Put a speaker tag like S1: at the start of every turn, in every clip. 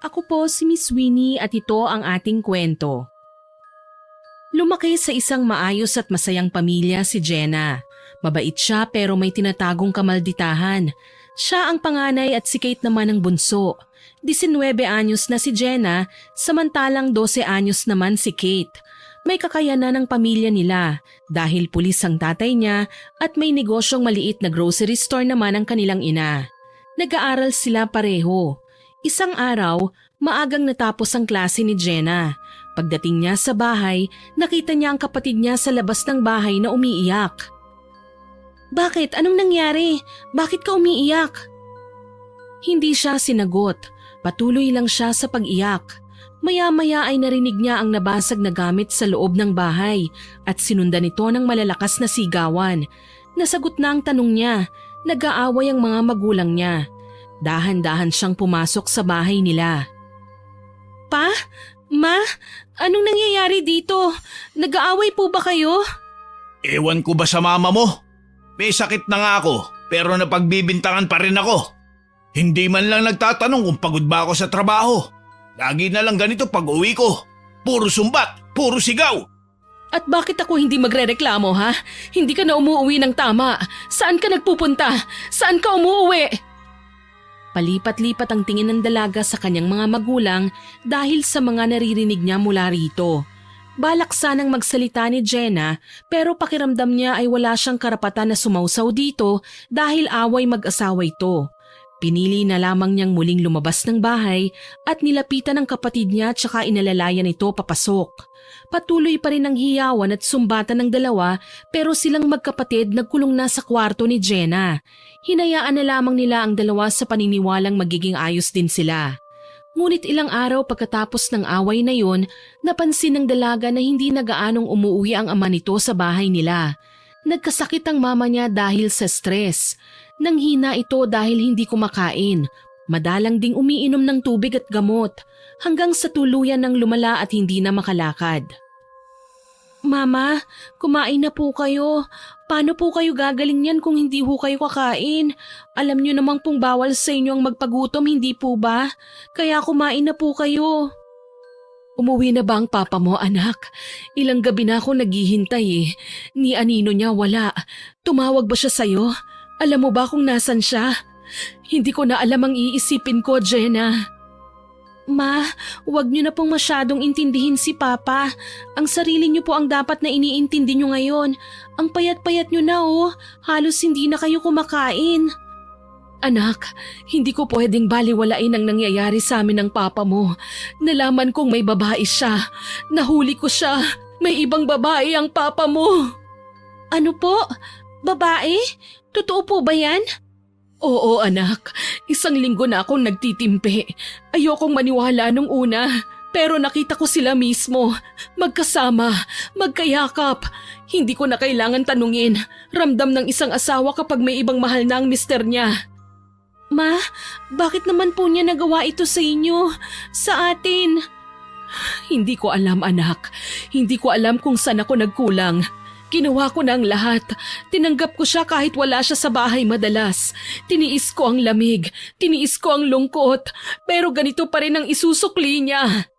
S1: Ako po si Miss Winnie at ito ang ating kwento. Lumaki sa isang maayos at masayang pamilya si Jenna. Mabait siya pero may tinatagong kamalditahan. Siya ang panganay at si Kate naman ang bunso. 19 anyos na si Jenna, samantalang 12 anyos naman si Kate. May kakayanan ng pamilya nila dahil pulis ang tatay niya at may negosyong maliit na grocery store naman ang kanilang ina. Nag-aaral sila pareho. Isang araw, maagang natapos ang klase ni Jenna. Pagdating niya sa bahay, nakita niya ang kapatid niya sa labas ng bahay na umiiyak. "Bakit? Anong nangyari? Bakit ka umiiyak?" Hindi siya sinagot. Patuloy lang siya sa pag-iyak. Maya-maya ay narinig niya ang nabasag na gamit sa loob ng bahay at sinundan ito ng malalakas na sigawan. Nasagot na ang tanong niya. Nag-aaway ang mga magulang niya. Dahan-dahan siyang pumasok sa bahay nila. "Pa? Ma? Anong nangyayari dito? Nag-aaway po ba kayo?"
S2: Ewan ko ba sa mama mo? May sakit na nga ako pero napagbibintangan pa rin ako. Hindi man lang nagtatanong kung pagod ba ako sa trabaho. Lagi na lang ganito pag uwi ko. Puro sumbat, puro sigaw.
S1: At bakit ako hindi magrereklamo, ha? Hindi ka na umuwi ng tama. Saan ka nagpupunta? Saan ka umuwi? Palipat-lipat ang tingin ng dalaga sa kanyang mga magulang dahil sa mga naririnig niya mula rito. Balak sanang magsalita ni Jenna pero pakiramdam niya ay wala siyang karapatan na sumausaw dito dahil away mag-asawa ito. Pinili na lamang niyang muling lumabas ng bahay at nilapitan ng kapatid niya tsaka inalalayan ito papasok. Patuloy pa rin ang hiyawan at sumbatan ng dalawa pero silang magkapatid nagkulong na sa kwarto ni Jenna. Hinayaan na lamang nila ang dalawa sa paniniwalang magiging ayos din sila. Ngunit ilang araw pagkatapos ng away na yun, napansin ng dalaga na hindi na gaanong umuwi ang ama nito sa bahay nila. Nagkasakit ang mama niya dahil sa stress. Nanghina ito dahil hindi kumakain. Madalang ding umiinom ng tubig at gamot hanggang sa tuluyan ng lumala at hindi na makalakad. "Mama, kumain na po kayo. Paano po kayo gagaling niyan kung hindi ho kayo kakain? Alam niyo namang pong bawal sa inyo ang magpagutom, hindi po ba? Kaya kumain na po kayo." "Umuwi na ba ang papa mo, anak? Ilang gabi na ako naghihintay eh. Ni anino niya wala. Tumawag ba siya sa'yo? Alam mo ba kung nasan siya? Hindi ko na alam ang iisipin ko, Jenna." "Ma, huwag niyo na pong masyadong intindihin si Papa. Ang sarili niyo po ang dapat na iniintindi niyo ngayon. Ang payat-payat niyo na oh. Halos hindi na kayo kumakain." "Anak, hindi ko pwedeng baliwalain ang nangyayari sa amin ng papa mo. Nalaman kong may babae siya. Nahuli ko siya. May ibang babae ang papa mo." "Ano po? Babae? Totoo po ba yan?" "Oo anak, 1 linggo na akong nagtitimpi. Ayokong maniwala nung una, pero nakita ko sila mismo. Magkasama, magkayakap. Hindi ko na kailangan tanungin. Ramdam ng isang asawa kapag may ibang mahal na ang mister niya." "Ma, bakit naman po niya nagawa ito sa inyo? Sa atin?" "Hindi ko alam anak. Hindi ko alam kung saan ako nagkulang. Ginawa ko na ang lahat. Tinanggap ko siya kahit wala siya sa bahay madalas. Tiniis ko ang lamig. Tiniis ko ang lungkot. Pero ganito pa rin ang isusukli niya."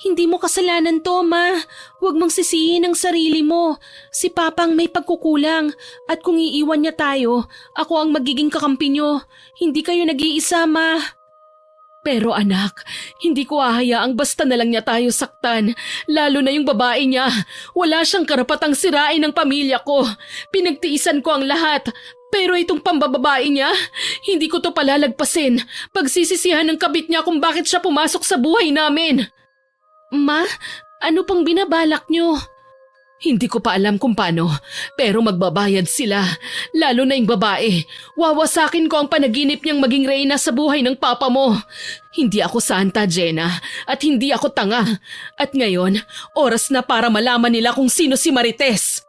S1: "Hindi mo kasalanan to, Ma. Huwag mong sisihin ang sarili mo. Si Papang may pagkukulang. At kung iiwan niya tayo, ako ang magiging kakampi niyo. Hindi kayo nag-iisa, Ma." "Pero anak, hindi ko hahayaang basta na lang niya tayo saktan. Lalo na yung babae niya. Wala siyang karapatang sirain ang pamilya ko. Pinagtiisan ko ang lahat. Pero itong pambababae niya, hindi ko to palalagpasin. Pagsisisihan ng kabit niya kung bakit siya pumasok sa buhay namin." "Ma, ano pang binabalak niyo?" "Hindi ko pa alam kung paano, pero magbabayad sila. Lalo na yung babae. Wawasakin ko ang panaginip niyang maging reyna sa buhay ng papa mo. Hindi ako santa, Jenna, at hindi ako tanga. At ngayon, oras na para malaman nila kung sino si Marites."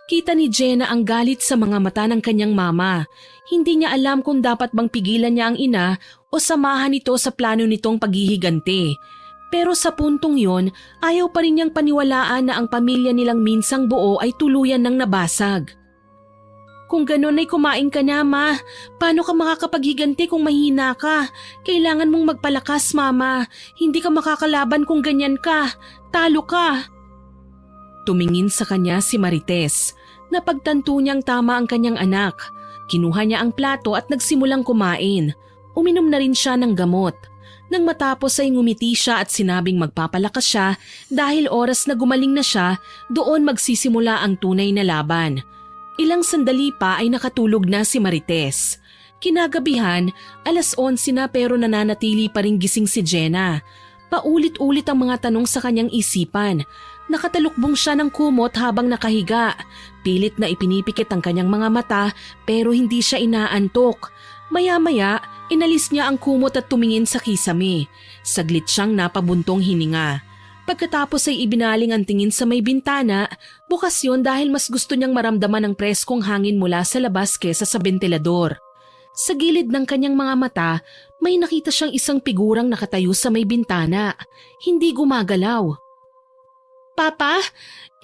S1: Kita ni Jenna ang galit sa mga mata ng kanyang mama. Hindi niya alam kung dapat bang pigilan niya ang ina o samahan ito sa plano nitong paghihiganti. Pero sa puntong yon, ayaw pa rin niyang paniwalaan na ang pamilya nilang minsang buo ay tuluyan ng nabasag. Kung ganon ay kumain ka na, Ma. Paano ka makakapaghiganti kung mahina ka? Kailangan mong magpalakas, Mama. Hindi ka makakalaban kung ganyan ka. Talo ka. Tumingin sa kanya si Marites. Napagtanto niyang tama ang kanyang anak. Kinuha niya ang plato at nagsimulang kumain. Uminom na rin siya ng gamot. Nang matapos ay ngumiti siya at sinabing magpapalakas siya dahil oras na gumaling na siya, doon magsisimula ang tunay na laban. Ilang sandali pa ay nakatulog na si Marites. Kinagabihan, 11:00 na pero nananatili pa ring gising si Jenna. Paulit-ulit ang mga tanong sa kanyang isipan. Nakatalukbong siya ng kumot habang nakahiga. Pilit na ipinipikit ang kanyang mga mata pero hindi siya inaantok. Maya-maya, inalis niya ang kumot at tumingin sa kisame. Saglit siyang napabuntong hininga. Pagkatapos ay ibinaling ang tingin sa may bintana, bukas yun dahil mas gusto niyang maramdaman ang preskong hangin mula sa labas kesa sa bentilador. Sa gilid ng kanyang mga mata, may nakita siyang isang figurang nakatayo sa may bintana. Hindi gumagalaw. Papa,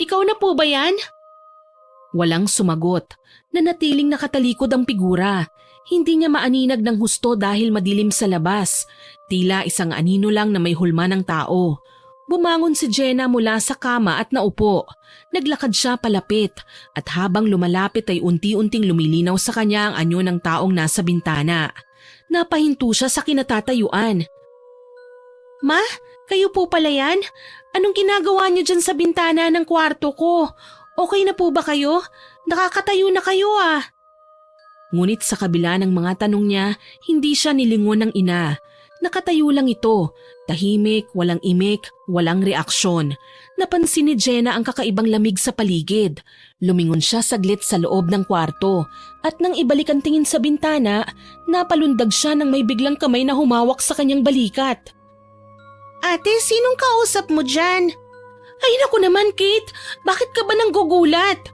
S1: ikaw na po ba yan? Walang sumagot. Nanatiling nakatalikod ang figura. Hindi niya maaninag ng husto dahil madilim sa labas. Tila isang anino lang na may hulma ng tao. Bumangon si Jenna mula sa kama at naupo. Naglakad siya palapit at habang lumalapit ay unti-unting lumilinaw sa kanya ang anyo ng taong nasa bintana. Napahinto siya sa kinatatayuan. Ma, kayo po pala yan? Anong ginagawa niyo dyan sa bintana ng kwarto ko? Okay na po ba kayo? Nakakatayo na kayo ah. Ngunit sa kabila ng mga tanong niya, hindi siya nilingon ng ina. Nakatayo lang ito, tahimik, walang imik, walang reaksyon. Napansin ni Jenna ang kakaibang lamig sa paligid. Lumingon siya saglit sa loob ng kwarto at nang ibalik ang tingin sa bintana, napalundag siya nang may biglang kamay na humawak sa kanyang balikat. Ate, sinong kausap mo dyan? Ay naku naman, Kate, bakit ka ba nang gugulat?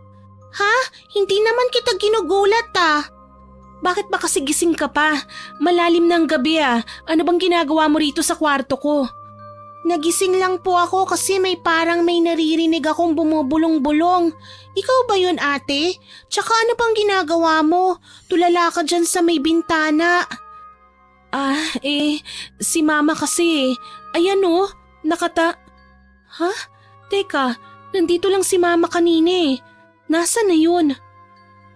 S1: Ha? Hindi naman kita ginugulat ah. Bakit ba kasi gising ka pa? Malalim na ang gabi ah. Ano bang ginagawa mo rito sa kwarto ko? Nagising lang po ako kasi parang may naririnig akong bumubulong-bulong. Ikaw ba yun ate? Tsaka ano bang ginagawa mo? Tulala ka dyan sa may bintana. Si mama kasi eh. Ayan oh, Ha? Teka, nandito lang si mama kanina eh. Nasaan na yun?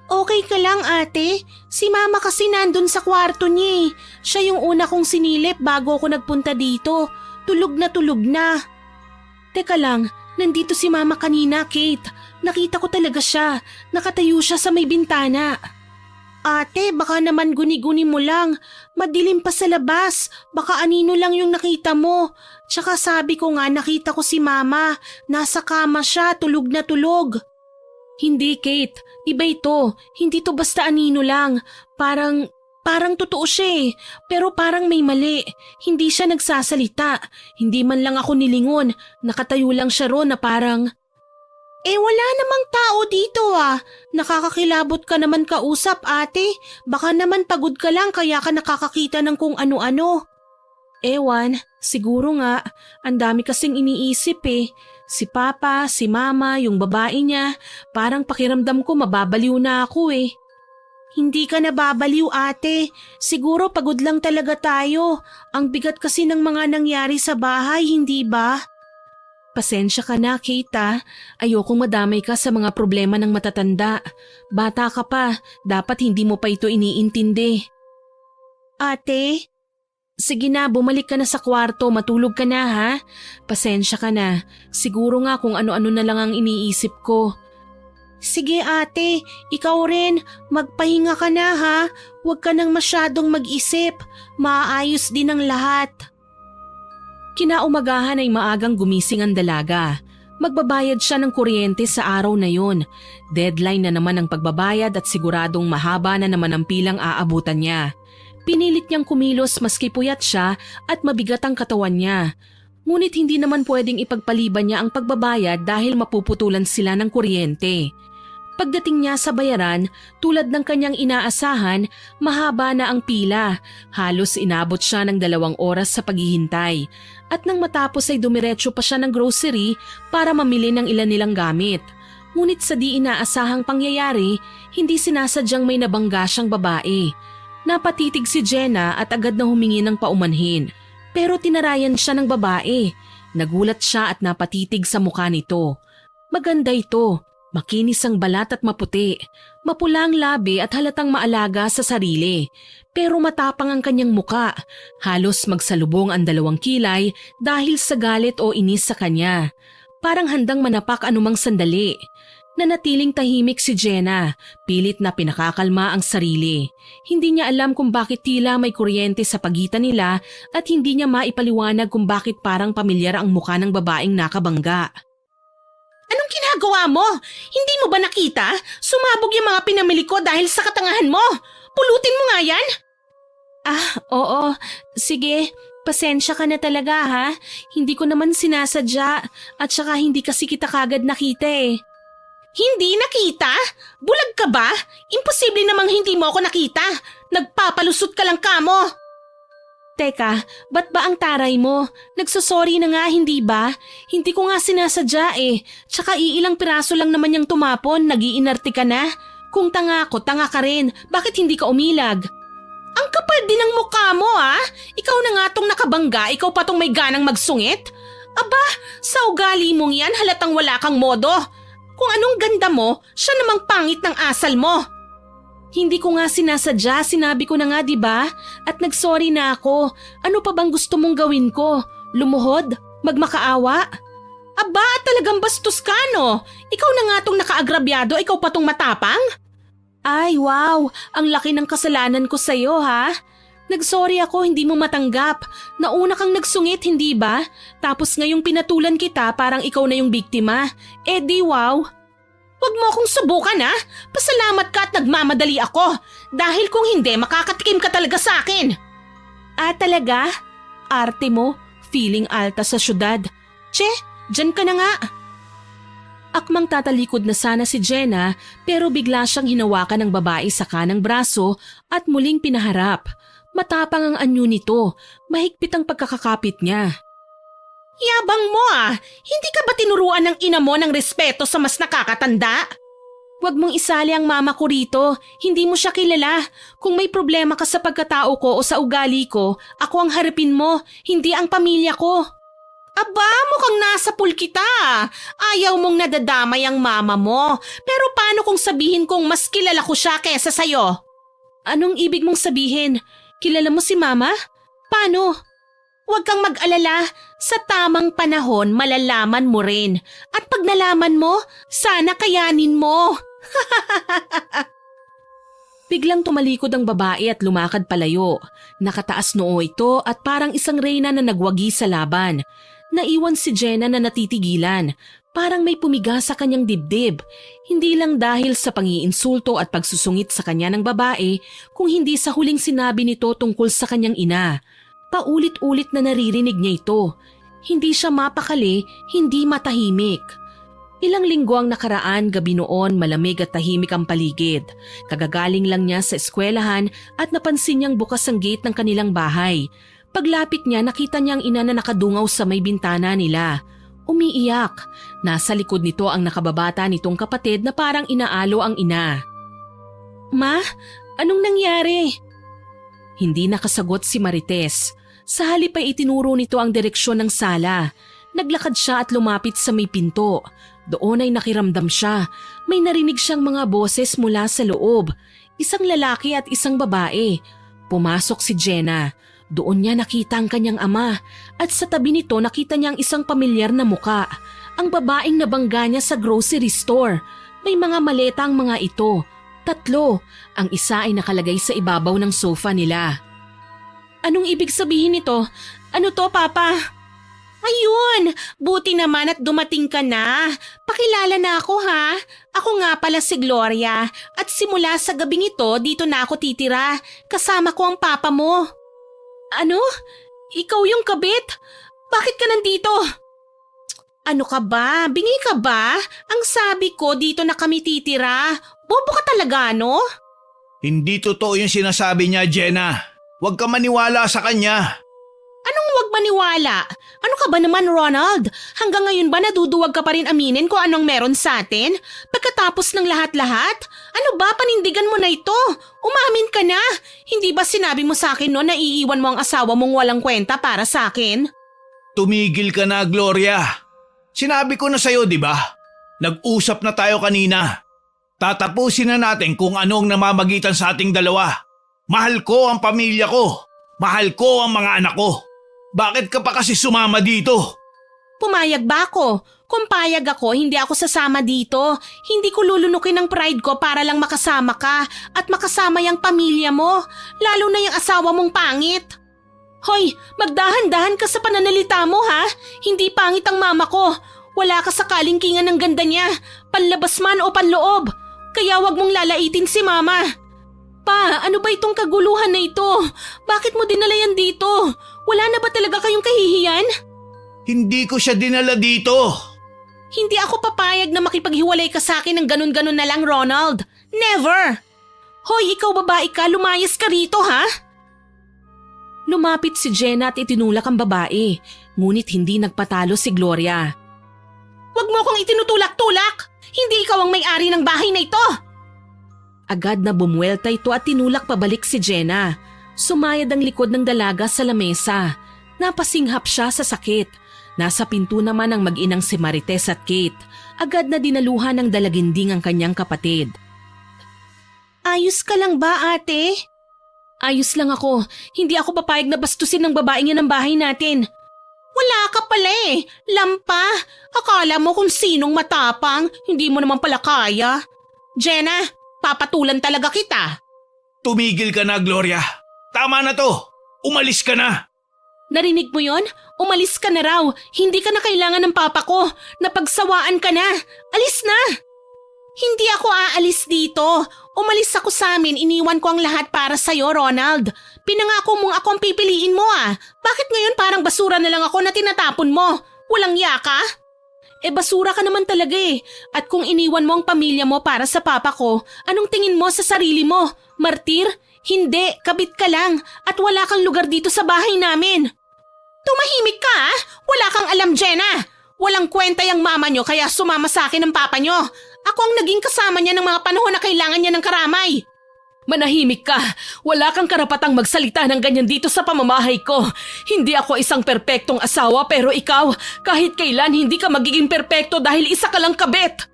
S1: Okay ka lang ate? Si mama kasi nandun sa kwarto niya eh. Siya yung una kong sinilip bago ako nagpunta dito. Tulog na tulog na. Teka lang, nandito si mama kanina, Kate. Nakita ko talaga siya. Nakatayo siya sa may bintana. Ate, baka naman guni-guni mo lang. Madilim pa sa labas. Baka anino lang yung nakita mo. Tsaka sabi ko nga nakita ko si mama. Nasa kama siya, tulog na tulog. Hindi, Kate. Iba ito. Hindi to basta anino lang. Parang totoo siya eh. Pero parang may mali. Hindi siya nagsasalita. Hindi man lang ako nilingon. Nakatayo lang siya ron na parang... wala namang tao dito ah. Nakakakilabot ka naman kausap ate. Baka naman pagod ka lang kaya ka nakakakita ng kung ano-ano. Ewan, siguro nga. Ang dami kasing iniisip eh. Si Papa, si Mama, yung babae niya. Parang pakiramdam ko mababaliw na ako eh. Hindi ka nababaliw ate. Siguro pagod lang talaga tayo. Ang bigat kasi ng mga nangyari sa bahay, hindi ba? Pasensya ka na, Kate ah. Ayokong madamay ka sa mga problema ng matatanda. Bata ka pa, dapat hindi mo pa ito iniintindi. Ate? Sige na, bumalik ka na sa kwarto, matulog ka na ha. Pasensya ka na. Siguro nga kung ano-ano na lang ang iniisip ko. Sige ate, ikaw rin. Magpahinga ka na ha. Huwag ka nang masyadong mag-isip. Maayos din ang lahat. Kinaumagahan ay maagang gumising ang dalaga. Magbabayad siya ng kuryente sa araw na yon. Deadline na naman ang pagbabayad at siguradong mahaba na naman ang pilang aabutan niya. Pinilit niyang kumilos maski puyat siya at mabigat ang katawan niya. Ngunit hindi naman pwedeng ipagpaliban niya ang pagbabayad dahil mapuputulan sila ng kuryente. Pagdating niya sa bayaran, tulad ng kanyang inaasahan, mahaba na ang pila. Halos inabot siya ng 2 oras sa paghihintay. At nang matapos ay dumiretso pa siya ng grocery para mamili ng ilan nilang gamit. Ngunit sa di inaasahang pangyayari, hindi sinasadyang may nabangga siyang babae. Napatitig si Jenna at agad na humingi ng paumanhin. Pero tinarayan siya ng babae. Nagulat siya at napatitig sa mukha nito. Maganda ito, makinis ang balat at maputi. Mapula ang labi at halatang maalaga sa sarili. Pero matapang ang kanyang muka. Halos magsalubong ang dalawang kilay dahil sa galit o inis sa kanya. Parang handang manapak anumang sandali. Nanatiling tahimik si Jenna, pilit na pinakakalma ang sarili. Hindi niya alam kung bakit tila may kuryente sa pagitan nila at hindi niya maipaliwanag kung bakit parang pamilyar ang mukha ng babaeng nakabangga. Anong ginagawa mo? Hindi mo ba nakita? Sumabog yung mga pinamili ko dahil sa katangahan mo. Pulutin mo nga yan. Oo. Sige, pasensya ka na talaga ha. Hindi ko naman sinasadya at saka hindi kasi kita kagad nakita eh. Hindi nakita? Bulag ka ba? Imposible namang hindi mo ako nakita. Nagpapalusot ka lang kamo. Teka, ba't ba ang taray mo? Nagsosorry na nga, hindi ba? Hindi ko nga sinasadya eh. Tsaka iilang piraso lang naman yung tumapon, nag-iinarte ka na. Kung tanga ako, tanga ka rin. Bakit hindi ka umilag? Ang kapal din ng mukha mo ah. Ikaw na nga tong nakabangga, ikaw pa tong may ganang magsungit. Aba, sa ugali mong yan halatang wala kang modo. Kung anong ganda mo, siya namang pangit ng asal mo. Hindi ko nga sinasadya, sinabi ko na nga 'di ba? At nagsorry na ako. Ano pa bang gusto mong gawin ko? Lumuhod? Magmakaawa? Aba, talagang bastos ka no? Ikaw na nga tong nakaagrabyado, ikaw pa tong matapang? Ay wow, ang laki ng kasalanan ko sa'yo ha? Nagsorry ako, hindi mo matanggap. Nauna kang nagsungit, hindi ba? Tapos ngayong pinatulan kita, parang ikaw na yung biktima. Eh di wow. Huwag mo akong subukan ha. Pasalamat ka at nagmamadali ako. Dahil kung hindi, makakatikim ka talaga sa akin. Talaga? Arte mo, feeling alta sa syudad. Che, dyan ka na nga. Akmang tatalikod na sana si Jenna pero bigla siyang hinawakan ng babae sa kanang braso at muling pinaharap. Matapang ang anyo nito, mahigpit ang pagkakakapit niya. Yabang mo ah! Hindi ka ba tinuruan ng ina mo ng respeto sa mas nakakatanda? Huwag mong isali ang mama ko rito, hindi mo siya kilala. Kung may problema ka sa pagkatao ko o sa ugali ko, ako ang harapin mo, hindi ang pamilya ko. Aba, mukhang nasa pool kita. Ayaw mong nadadamay ang mama mo. Pero paano kung sabihin kong mas kilala ko siya kesa sayo? Anong ibig mong sabihin? Kilala mo si mama? Paano? Huwag kang mag-alala. Sa tamang panahon, malalaman mo rin. At pag nalaman mo, sana kayanin mo. Biglang tumalikod ang babae at lumakad palayo. Nakataas noo ito at parang isang reyna na nagwagi sa laban. Naiwan si Jenna na natitigilan. Parang may pumiga sa kanyang dibdib. Hindi lang dahil sa pangiinsulto at pagsusungit sa kanya ng babae, kung hindi sa huling sinabi nito tungkol sa kanyang ina. Paulit-ulit na naririnig niya ito. Hindi siya mapakali, hindi matahimik. Ilang linggo ang nakaraan, gabi noon, malamig at tahimik ang paligid. Kagagaling lang niya sa eskwelahan at napansin niyang bukas ang gate ng kanilang bahay. Paglapit niya, nakita niya ang ina na nakadungaw sa may bintana nila. Umiiyak. Nasa likod nito ang nakababata nitong kapatid na parang inaalo ang ina. Ma, anong nangyari? Hindi nakasagot si Marites. Sa halip ay itinuro nito ang direksyon ng sala. Naglakad siya at lumapit sa may pinto. Doon ay nakiramdam siya. May narinig siyang mga boses mula sa loob. Isang lalaki at isang babae. Pumasok si Jenna. Doon niya nakita ang kanyang ama at sa tabi nito nakita niya ang isang pamilyar na muka. Ang babaeng nabangga niya sa grocery store. May mga maleta ang mga ito. 3. Ang isa ay nakalagay sa ibabaw ng sofa nila. Anong ibig sabihin nito? Ano to, Papa? Ayun! Buti naman at dumating ka na. Pakilala na ako ha. Ako nga pala si Gloria at simula sa gabing ito dito na ako titira. Kasama ko ang papa mo. Ano? Ikaw yung kabit? Bakit ka nandito? Ano ka ba? Bingi ka ba? Ang sabi ko dito na kami titira. Bobo ka talaga, no?
S2: Hindi totoo yung sinasabi niya, Jenna. Huwag ka maniwala sa kanya.
S3: Anong huwag maniwala. Ano ka ba naman, Ronald? Hanggang ngayon ba naduduwag ka pa rin aminin kung anong meron sa atin? Pagkatapos ng lahat-lahat? Ano ba, panindigan mo na ito? Umamin ka na. Hindi ba sinabi mo sa akin noon na iiwan mo ang asawa mong walang kwenta para sa akin?
S2: Tumigil ka na, Gloria. Sinabi ko na sa'yo, di ba? Nag-usap na tayo kanina. Tatapusin na natin kung anong namamagitan sa ating dalawa. Mahal ko ang pamilya ko. Mahal ko ang mga anak ko. Bakit ka pa kasi sumama dito?
S3: Pumayag ba ako? Kung payag ako, hindi ako sasama dito. Hindi ko lulunukin ang pride ko para lang makasama ka at makasama yung pamilya mo. Lalo na yung asawa mong pangit. Hoy, magdahan-dahan ka sa pananalita mo ha? Hindi pangit ang mama ko. Wala ka sa kalingkingan ng ganda niya. Panlabas man o panloob. Kaya wag mong lalaitin si mama. Pa, ano ba itong kaguluhan na ito? Bakit mo dinala yan dito? Wala na ba talaga kayong kahihiyan?
S2: Hindi ko siya dinala dito.
S3: Hindi ako papayag na makipaghiwalay ka sa akin ng ganun-ganun na lang, Ronald. Never! Hoy, ikaw babae ka, lumayas ka rito, ha?
S1: Lumapit si Jenna at itinulak ang babae, ngunit hindi nagpatalo si Gloria.
S3: Huwag mo akong itinutulak-tulak! Hindi ikaw ang may-ari ng bahay na ito!
S1: Agad na bumuelta ito at tinulak pabalik si Jenna. Sumayad ang likod ng dalaga sa lamesa. Napasinghap siya sa sakit. Nasa pinto naman ang mag-inang si Marites at Kate. Agad na dinaluhan ng dalaginding ang kanyang kapatid.
S3: Ayos ka lang ba, ate?
S1: Ayos lang ako. Hindi ako papayag na bastusin ng babaeng yan ang bahay natin.
S3: Wala ka pala eh. Lampa. Akala mo kung sinong matapang. Hindi mo naman pala kaya. Jenna, papatulan talaga kita.
S2: Tumigil ka na, Gloria. Tama na to. Umalis ka na.
S3: Narinig mo yon? Umalis ka na raw. Hindi ka na kailangan ng papa ko. Napagsawaan ka na. Alis na. Hindi ako aalis dito. Umalis ako sa amin, iniwan ko ang lahat para sa'yo, Ronald. Pinangako mong ako ang pipiliin mo ah. Bakit ngayon parang basura na lang ako na tinatapon mo? Walang yaka? Basura ka naman talaga eh. At kung iniwan mo ang pamilya mo para sa papa ko, anong tingin mo sa sarili mo? Martir? Hindi, kabit ka lang. At wala kang lugar dito sa bahay namin. Tumahimik ka ah. Wala kang alam, Jenna. Walang kwenta yung mama nyo kaya sumama sa akin ng papa nyo. Ako ang naging kasama niya ng mga panahon na kailangan niya ng karamay.
S1: Manahimik ka. Wala kang karapatang magsalita ng ganyan dito sa pamamahay ko. Hindi ako isang perpektong asawa pero ikaw, kahit kailan hindi ka magiging perpekto dahil isa ka lang kabit.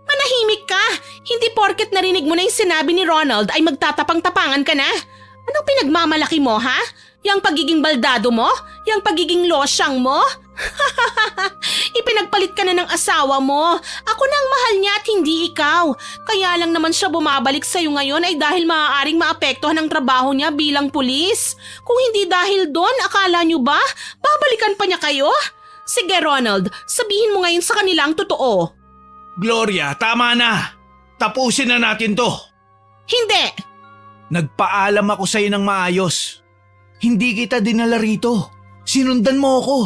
S3: Manahimik ka. Hindi porket narinig mo na yung sinabi ni Ronald ay magtatapang-tapangan ka na. Anong pinagmamalaki mo ha? Yang pagiging baldado mo? Yang pagiging losyang mo? Ipinagpalit ka na ng asawa mo. Ako na ang mahal niya at hindi ikaw. Kaya lang naman siya bumabalik sa'yo ngayon ay dahil maaaring maapektuhan ang trabaho niya bilang pulis. Kung hindi dahil doon, akala niyo ba? Babalikan pa niya kayo? Sige Ronald, sabihin mo ngayon sa kanila ang totoo.
S2: Gloria, tama na. Tapusin na natin to.
S3: Hindi!
S2: Nagpaalam ako sa'yo ng maayos. Hindi kita dinala rito. Sinundan mo ako.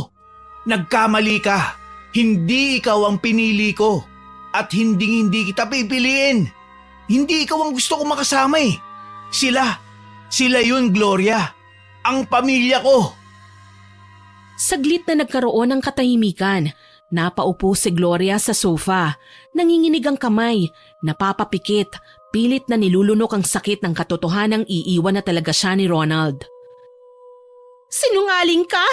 S2: Nagkamali ka. Hindi ikaw ang pinili ko. At hindi kita pipiliin. Hindi ikaw ang gusto ko makasama eh. Sila yun, Gloria. Ang pamilya ko.
S1: Saglit na nagkaroon ng katahimikan. Napaupo si Gloria sa sofa. Nanginginig ang kamay. Napapapikit. Pilit na nilulunok ang sakit ng katotohanang iiwan na talaga siya ni Ronald.
S3: Sinungaling ka?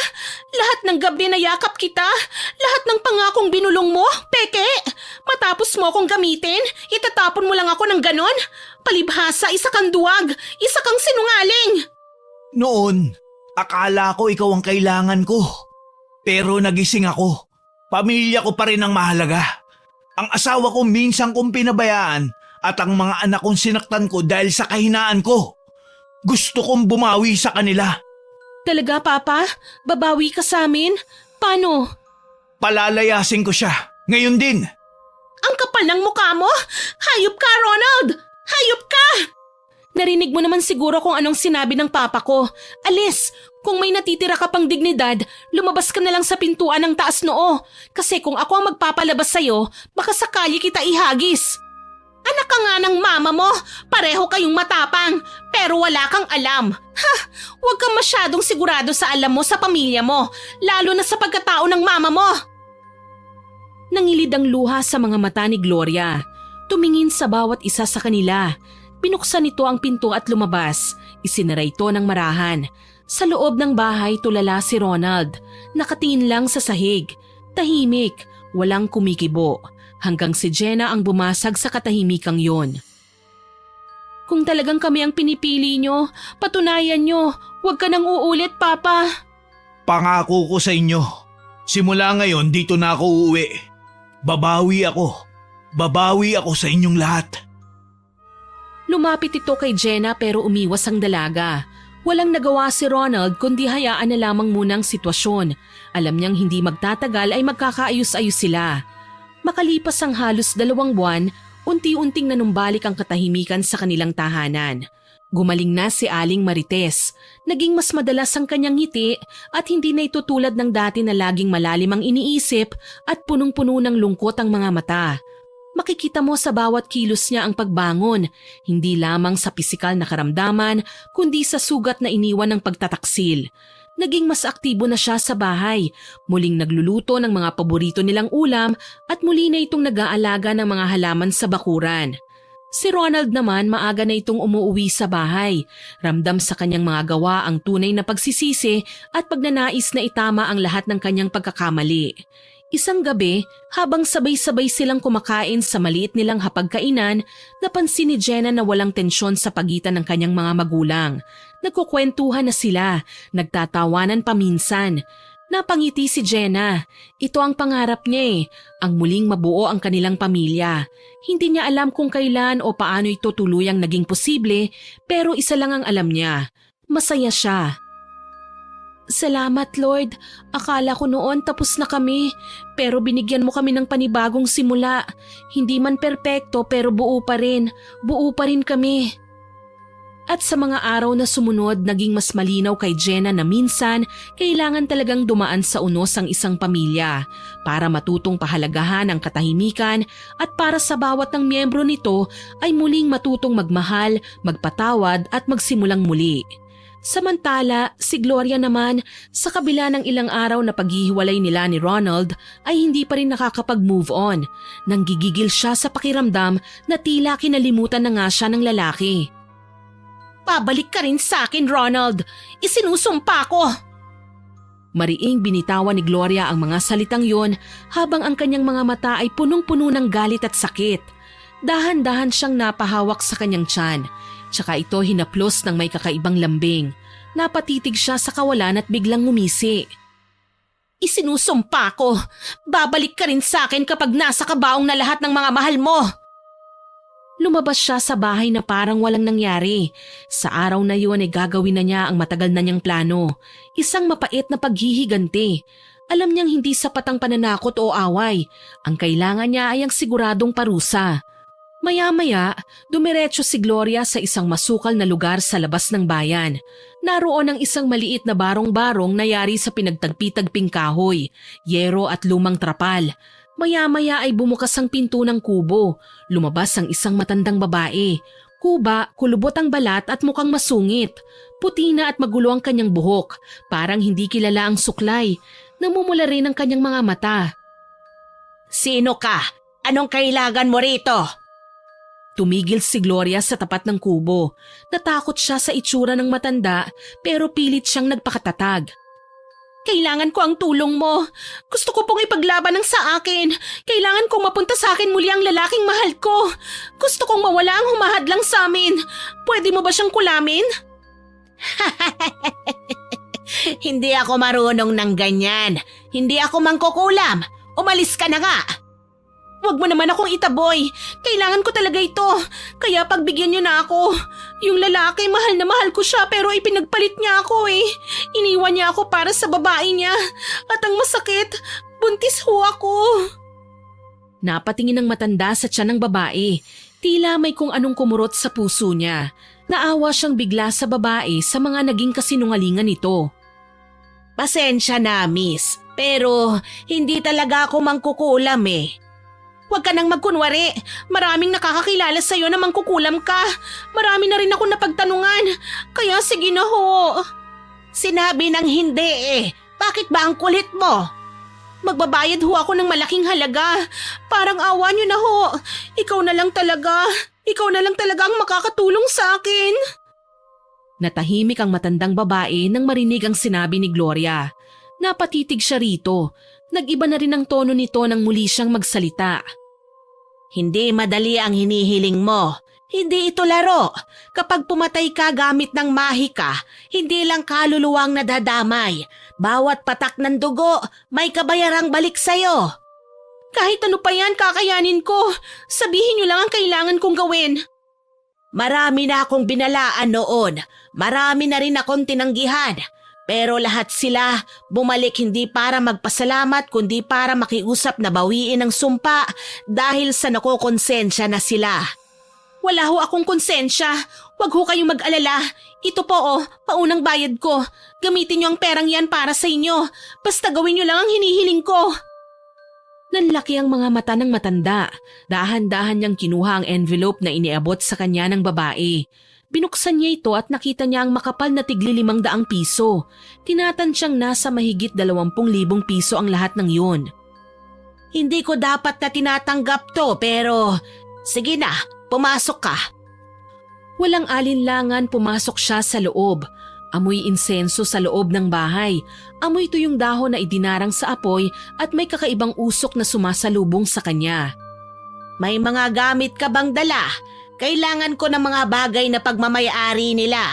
S3: Lahat ng gabi na yakap kita? Lahat ng pangakong binulong mo? Peke! Matapos mo akong gamitin, itatapon mo lang ako ng ganon? Palibhasa, isa kang duwag, isa kang sinungaling!
S2: Noon, akala ko ikaw ang kailangan ko. Pero nagising ako. Pamilya ko pa rin ang mahalaga. Ang asawa ko minsan kong pinabayaan at ang mga anak kong sinaktan ko dahil sa kahinaan ko. Gusto kong bumawi sa kanila.
S1: Talaga, Papa? Babawi ka sa amin? Paano?
S2: Palalayasin ko siya. Ngayon din.
S3: Ang kapal ng mukha mo! Hayop ka, Ronald! Hayop ka!
S1: Narinig mo naman siguro kung anong sinabi ng papa ko. Alis! Kung may natitira ka pang dignidad, lumabas ka na lang sa pintuan ng taas noo. Kasi kung ako ang magpapalabas sa'yo, baka sakali kita ihagis.
S3: Anak ka nga ng mama mo. Pareho kayong matapang, pero wala kang alam. Ha! Huwag kang masyadong sigurado sa alam mo sa pamilya mo, lalo na sa pagkatao ng mama mo.
S1: Nangilid ang luha sa mga mata ni Gloria. Tumingin sa bawat isa sa kanila. Binuksan nito ang pinto at lumabas. Isinara ito ng marahan. Sa loob ng bahay tulala si Ronald. Nakatingin lang sa sahig. Tahimik, walang kumikibo. Hanggang si Jenna ang bumasag sa katahimikang yon. Kung talagang kami ang pinipili nyo, patunayan nyo. Huwag ka nang uulit, Papa.
S2: Pangako ko sa inyo, simula ngayon dito na ako uuwi. Babawi ako sa inyong lahat.
S1: Lumapit ito kay Jenna pero umiwas ang dalaga. Walang nagawa si Ronald kundi hayaan na lamang muna ang sitwasyon. Alam niyang hindi magtatagal ay magkakaayos-ayos sila. Makalipas ang halos 2 buwan, unti-unting nanumbalik ang katahimikan sa kanilang tahanan. Gumaling na si Aling Marites. Naging mas madalas ang kanyang ngiti at hindi na ito tulad ng dati na laging malalim ang iniisip at punong-puno ng lungkot ang mga mata. Makikita mo sa bawat kilos niya ang pagbangon, hindi lamang sa pisikal na karamdaman kundi sa sugat na iniwan ng pagtataksil. Naging mas aktibo na siya sa bahay, muling nagluluto ng mga paborito nilang ulam at muli na itong nag-aalaga ng mga halaman sa bakuran. Si Ronald naman maaga na itong umuuwi sa bahay. Ramdam sa kanyang mga gawa ang tunay na pagsisisi at pagnanais na itama ang lahat ng kanyang pagkakamali. Isang gabi, habang sabay-sabay silang kumakain sa maliit nilang hapagkainan, napansin ni Jenna na walang tensyon sa pagitan ng kanyang mga magulang. Nagkukwentuhan na sila, nagtatawanan paminsan. Napangiti si Jenna. Ito ang pangarap niya ang muling mabuo ang kanilang pamilya. Hindi niya alam kung kailan o paano ito tuluyang naging posible, pero isa lang ang alam niya. Masaya siya. Salamat Lord, akala ko noon tapos na kami, pero binigyan mo kami ng panibagong simula. Hindi man perpekto pero buo pa rin kami. At sa mga araw na sumunod, naging mas malinaw kay Jenna na minsan kailangan talagang dumaan sa unos ang isang pamilya para matutong pahalagahan ang katahimikan at para sa bawat ng miyembro nito ay muling matutong magmahal, magpatawad at magsimulang muli. Samantala, si Gloria naman, sa kabila ng ilang araw na paghihiwalay nila ni Ronald, ay hindi pa rin nakakapag-move on. Nanggigigil siya sa pakiramdam na tila kinalimutan na nga siya ng lalaki.
S3: Pabalik ka rin sa akin, Ronald. Isinusumpa ko.
S1: Mariing binitawan ni Gloria ang mga salitang yon habang ang kanyang mga mata ay punong-puno ng galit at sakit. Dahan-dahan siyang napahawak sa kanyang tiyan. Tsaka ito hinaplos ng may kakaibang lambing. Napatitig siya sa kawalan at biglang ngumisi.
S3: Isinusumpa ko. Babalik ka rin sa akin kapag nasa kabaong na lahat ng mga mahal mo.
S1: Lumabas siya sa bahay na parang walang nangyari. Sa araw na yun ay gagawin na niya ang matagal na niyang plano. Isang mapait na paghihiganti. Alam niyang hindi sapat ang pananakot o away. Ang kailangan niya ay ang siguradong parusa. Maya-maya, dumiretso si Gloria sa isang masukal na lugar sa labas ng bayan. Naroon ang isang maliit na barong-barong na yari sa pinagtagpi-tagping kahoy, yero at lumang trapal. Maya-maya ay bumukas ang pinto ng kubo. Lumabas ang isang matandang babae. Kuba, kulubot ang balat at mukhang masungit. Puti na at magulo ang kanyang buhok. Parang hindi kilala ang suklay. Namumula rin ang kanyang mga mata.
S3: Sino ka? Anong kailangan mo rito?
S1: Tumigil si Gloria sa tapat ng kubo. Natakot siya sa itsura ng matanda pero pilit siyang nagpakatatag.
S3: Kailangan ko ang tulong mo. Gusto ko pong ipaglaban ng sa akin. Kailangan kong mapunta sa akin muli ang lalaking mahal ko. Gusto kong mawala ang humahadlang sa amin. Pwede mo ba siyang kulamin? Hindi ako marunong ng ganyan. Hindi ako mangkukulam. Umalis ka na nga. Huwag mo naman akong itaboy. Kailangan ko talaga ito. Kaya pagbigyan niyo na ako. Yung lalaki, mahal na mahal ko siya pero ipinagpalit niya ako eh. Iniwan niya ako para sa babae niya. At ang masakit, buntis ho ako.
S1: Napatingin ng matanda sa tiyan ng babae. Tila may kung anong kumurot sa puso niya. Naawa siyang bigla sa babae sa mga naging kasinungalingan nito.
S3: Pasensya na, miss. Pero hindi talaga ako mangkukulam eh. Huwag ka nang magkunwari. Maraming nakakakilala sa'yo na mangkukulam ka. Marami na rin ako napagtanungan. Kaya sige na ho. Sinabi ng hindi eh. Bakit ba ang kulit mo? Magbabayad ho ako ng malaking halaga. Parang awa niyo na ho. Ikaw na lang talaga ang makakatulong sa akin.
S1: Natahimik ang matandang babae nang marinig ang sinabi ni Gloria. Napatitig siya rito. Nag-iba na rin ang tono nito nang muli siyang magsalita.
S3: Hindi madali ang hinihiling mo. Hindi ito laro. Kapag pumatay ka gamit ng mahika, hindi lang kaluluwang nadadamay. Bawat patak ng dugo, may kabayarang balik sa'yo. Kahit ano pa yan, kakayanin ko. Sabihin niyo lang ang kailangan kong gawin. Marami na akong binalaan noon. Marami na rin akong tinanggihan. Pero lahat sila bumalik hindi para magpasalamat kundi para makiusap na bawiin ang sumpa dahil sa nakokonsensya na sila. Wala ho akong konsensya. Huwag ho kayong mag-alala. Ito po paunang bayad ko. Gamitin niyo ang perang yan para sa inyo. Basta gawin niyo lang ang hinihiling ko.
S1: Nanlaki ang mga mata ng matanda. Dahan-dahan niyang kinuha ang envelope na iniabot sa kanya ng babae. Binuksan niya ito at nakita niya ang makapal na tigli 500 piso. Tinatantsyang nasa mahigit 20,000 piso ang lahat ng yun.
S3: Hindi ko dapat na tinatanggap to pero sige na, pumasok ka.
S1: Walang alinlangan pumasok siya sa loob. Amoy insenso sa loob ng bahay. Amoy tuyong dahon na idinarang sa apoy at may kakaibang usok na sumasalubong sa kanya.
S3: May mga gamit ka bang dala? Kailangan ko ng mga bagay na pagmamayari nila.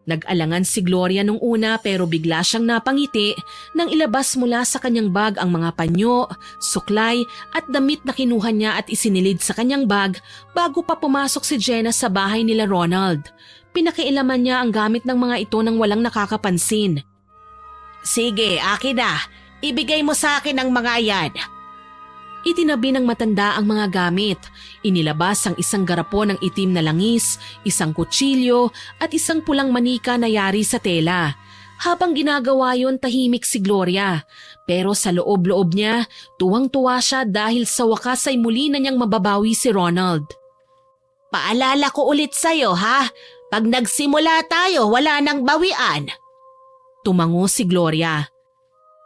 S1: Nag-alangan si Gloria nung una pero bigla siyang napangiti nang ilabas mula sa kanyang bag ang mga panyo, suklay at damit na kinuha niya at isinilid sa kanyang bag bago pa pumasok si Jenna sa bahay nila Ronald. Pinakialaman niya ang gamit ng mga ito nang walang nakakapansin.
S3: Sige, akin na. Ibigay mo sa akin ang mga yan.
S1: Itinabi ng matanda ang mga gamit. Inilabas ang isang garapon ng itim na langis, isang kutsilyo at isang pulang manika na yari sa tela. Habang ginagawa yon, tahimik si Gloria. Pero sa loob-loob niya, tuwang-tuwa siya dahil sa wakas ay muli na niyang mababawi si Ronald.
S3: Paalala ko ulit sa'yo ha, pag nagsimula tayo wala nang bawian.
S1: Tumango si Gloria.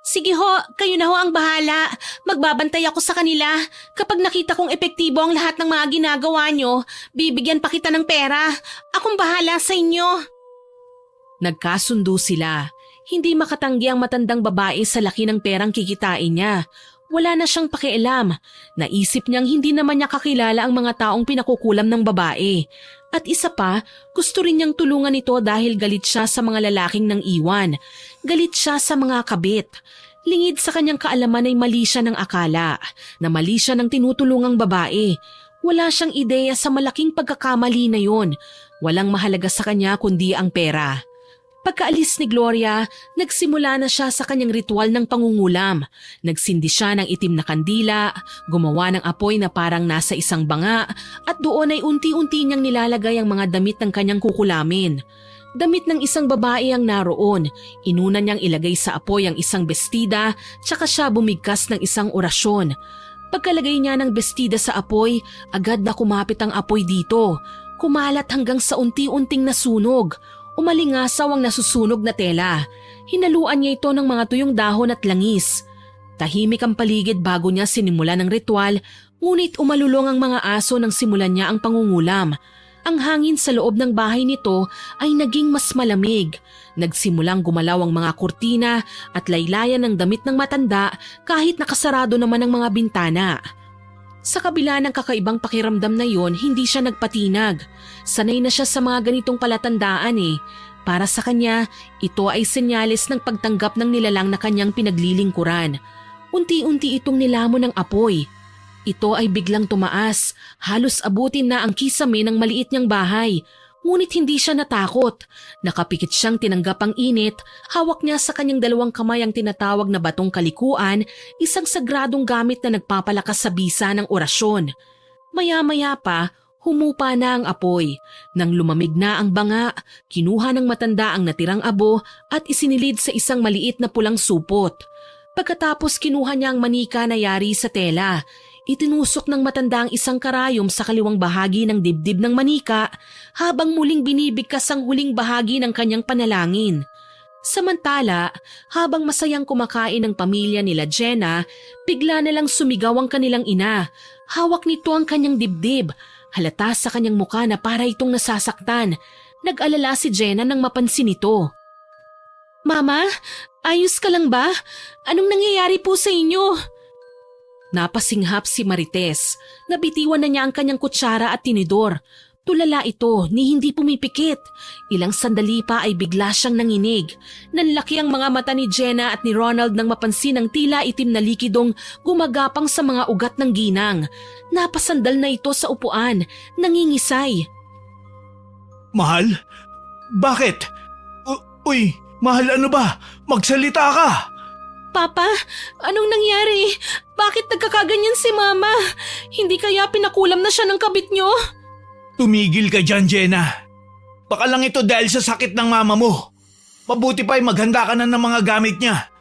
S3: Sige ho, kayo na ho ang bahala. Magbabantay ako sa kanila. Kapag nakita kong epektibo ang lahat ng mga ginagawa nyo, bibigyan pa kita ng pera. Akong bahala sa inyo.
S1: Nagkasundo sila. Hindi makatanggi ang matandang babae sa laki ng perang kikitain niya. Wala na siyang pakialam. Naisip niyang hindi naman niya kakilala ang mga taong pinakukulam ng babae. At isa pa, gusto rin niyang tulungan ito dahil galit siya sa mga lalaking nang iwan. Galit siya sa mga kabit. Lingid sa kanyang kaalaman ay mali siya ng akala, na mali siya ng tinutulungang babae. Wala siyang ideya sa malaking pagkakamali na yon. Walang mahalaga sa kanya kundi ang pera. Pagkaalis ni Gloria, nagsimula na siya sa kanyang ritual ng pangungulam. Nagsindi siya ng itim na kandila, gumawa ng apoy na parang nasa isang banga, at doon ay unti-unti niyang nilalagay ang mga damit ng kanyang kukulamin. Damit ng isang babae ang naroon. Inuna niyang ilagay sa apoy ang isang bestida, tsaka siya bumigkas ng isang orasyon. Pagkalagay niya ng bestida sa apoy, agad na kumapit ang apoy dito. Kumalat hanggang sa unti-unting nasunog. Umalingasaw ang nasusunog na tela. Hinaluan niya ito ng mga tuyong dahon at langis. Tahimik ang paligid bago niya sinimulan ng ritual, ngunit umalulong ang mga aso nang simulan niya ang pangungulam. Ang hangin sa loob ng bahay nito ay naging mas malamig. Nagsimulang gumalaw ang mga kurtina at laylayan ng damit ng matanda kahit nakasarado naman ang mga bintana. Sa kabila ng kakaibang pakiramdam na yon, hindi siya nagpatinag. Sanay na siya sa mga ganitong palatandaan eh. Para sa kanya, ito ay senyales ng pagtanggap ng nilalang na kanyang pinaglilingkuran. Unti-unti itong nilamon ng apoy. Ito ay biglang tumaas, halos abutin na ang kisame ng maliit niyang bahay. Ngunit hindi siya natakot. Nakapikit siyang tinanggap ang init, hawak niya sa kanyang 2 kamay ang tinatawag na batong kalikuan, isang sagradong gamit na nagpapalakas sa bisa ng orasyon. Maya-maya pa, humupa na ang apoy. Nang lumamig na ang banga, kinuha ng matanda ang natirang abo at isinilid sa isang maliit na pulang supot. Pagkatapos kinuha niya ang manika na yari sa tela. Itinusok ng matanda ang isang karayom sa kaliwang bahagi ng dibdib ng manika habang muling binibigkas ang huling bahagi ng kanyang panalangin. Samantala, habang masayang kumakain ng pamilya nila Jenna, bigla na lang sumigaw ang kanilang ina. Hawak nito ang kanyang dibdib. Halata sa kanyang muka na para itong nasasaktan. Nag-alala si Jenna nang mapansin ito. Mama, ayos ka lang ba? Anong nangyayari po sa inyo? Napasinghap si Marites. Nabitiwan na niya ang kanyang kutsara at tinidor. Tulala ito ni hindi pumipikit. Ilang sandali pa ay bigla siyang nanginig. Nanlaki ang mga mata ni Jenna at ni Ronald nang mapansin ang tila itim na likidong gumagapang sa mga ugat ng ginang. Napasandal na ito sa upuan, nangingisay.
S2: Mahal? Bakit? Uy, mahal, ano ba? Magsalita ka!
S1: Papa, anong nangyari? Bakit nagkakaganyan si Mama? Hindi kaya pinakulam na siya ng kabit niyo?
S2: Tumigil ka dyan, Jenna. Baka lang ito dahil sa sakit ng mama mo. Mabuti pa ay maghanda ka na ng mga gamit niya.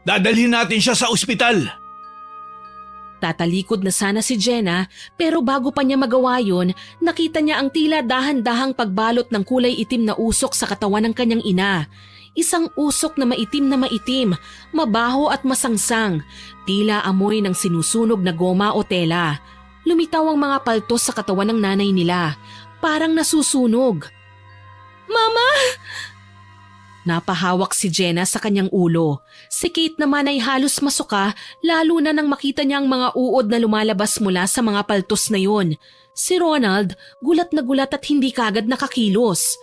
S2: Dadalhin natin siya sa ospital.
S1: Tatalikod na sana si Jenna pero bago pa niya magawa yun, nakita niya ang tila dahan-dahang pagbalot ng kulay itim na usok sa katawan ng kanyang ina. Isang usok na maitim, mabaho at masangsang, tila amoy ng sinusunog na goma o tela. Lumitaw ang mga paltos sa katawan ng nanay nila, parang nasusunog. Mama! Napahawak si Jenna sa kanyang ulo. Si Kate naman ay halos masuka lalo na nang makita niya ang mga uod na lumalabas mula sa mga paltos na yun. Si Ronald, gulat na gulat at hindi kaagad nakakilos.